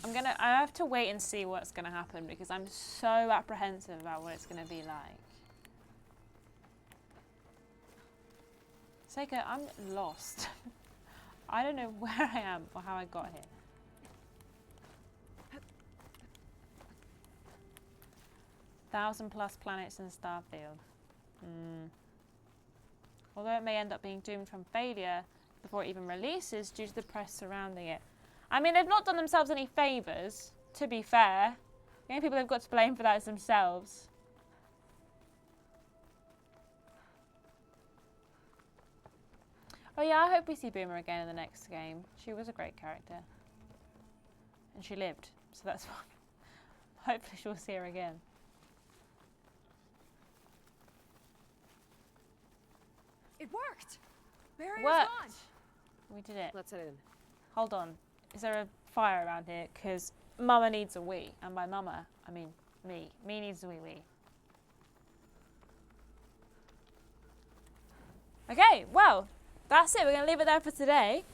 I have to wait and see what's gonna happen because I'm so apprehensive about what it's gonna be like. Seyka, I'm lost. I don't know where I am or how I got here. +1,000 planets in Starfield. Although it may end up being doomed from failure before it even releases due to the press surrounding it. I mean, they've not done themselves any favours, to be fair. The only people they've got to blame for that is themselves. Oh yeah, I hope we see Boomer again in the next game. She was a great character. And she lived, so that's fine. Hopefully she'll see her again. It worked! Barrier's Worked! gone! We did it. Let's head in. Hold on. Is there a fire around here? Because Mama needs a wee. And by Mama, I mean me. Me needs a wee wee. Okay, well, that's it. We're going to leave it there for today.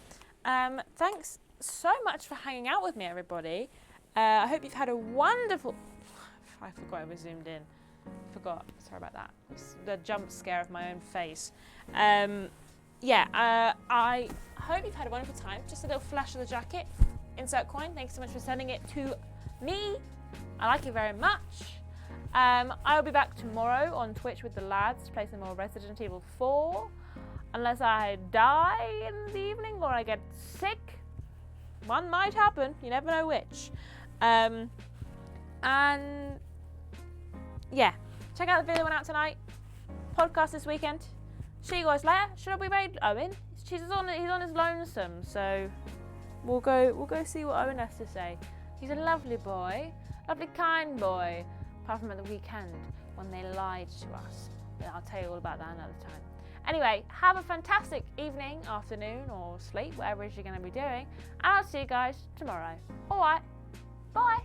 Thanks so much for hanging out with me, everybody. I hope you've had a wonderful... I forgot I was zoomed in. Sorry about that. It's the jump scare of my own face. I hope you've had a wonderful time. Just a little flash of the jacket. Insert coin. Thanks so much for sending it to me. I like it very much. I'll be back tomorrow on Twitch with the lads to play some more Resident Evil 4. Unless I die in the evening or I get sick. One might happen. You never know which. And yeah, check out the video that went out tonight. Podcast this weekend. See you guys later. Should we raid Owen? He's on his lonesome, so we'll go see what Owen has to say. He's a lovely boy, lovely kind boy. Apart from at the weekend when they lied to us. But I'll tell you all about that another time. Anyway, have a fantastic evening, afternoon, or sleep, whatever it is you're going to be doing. And I'll see you guys tomorrow. All right, bye.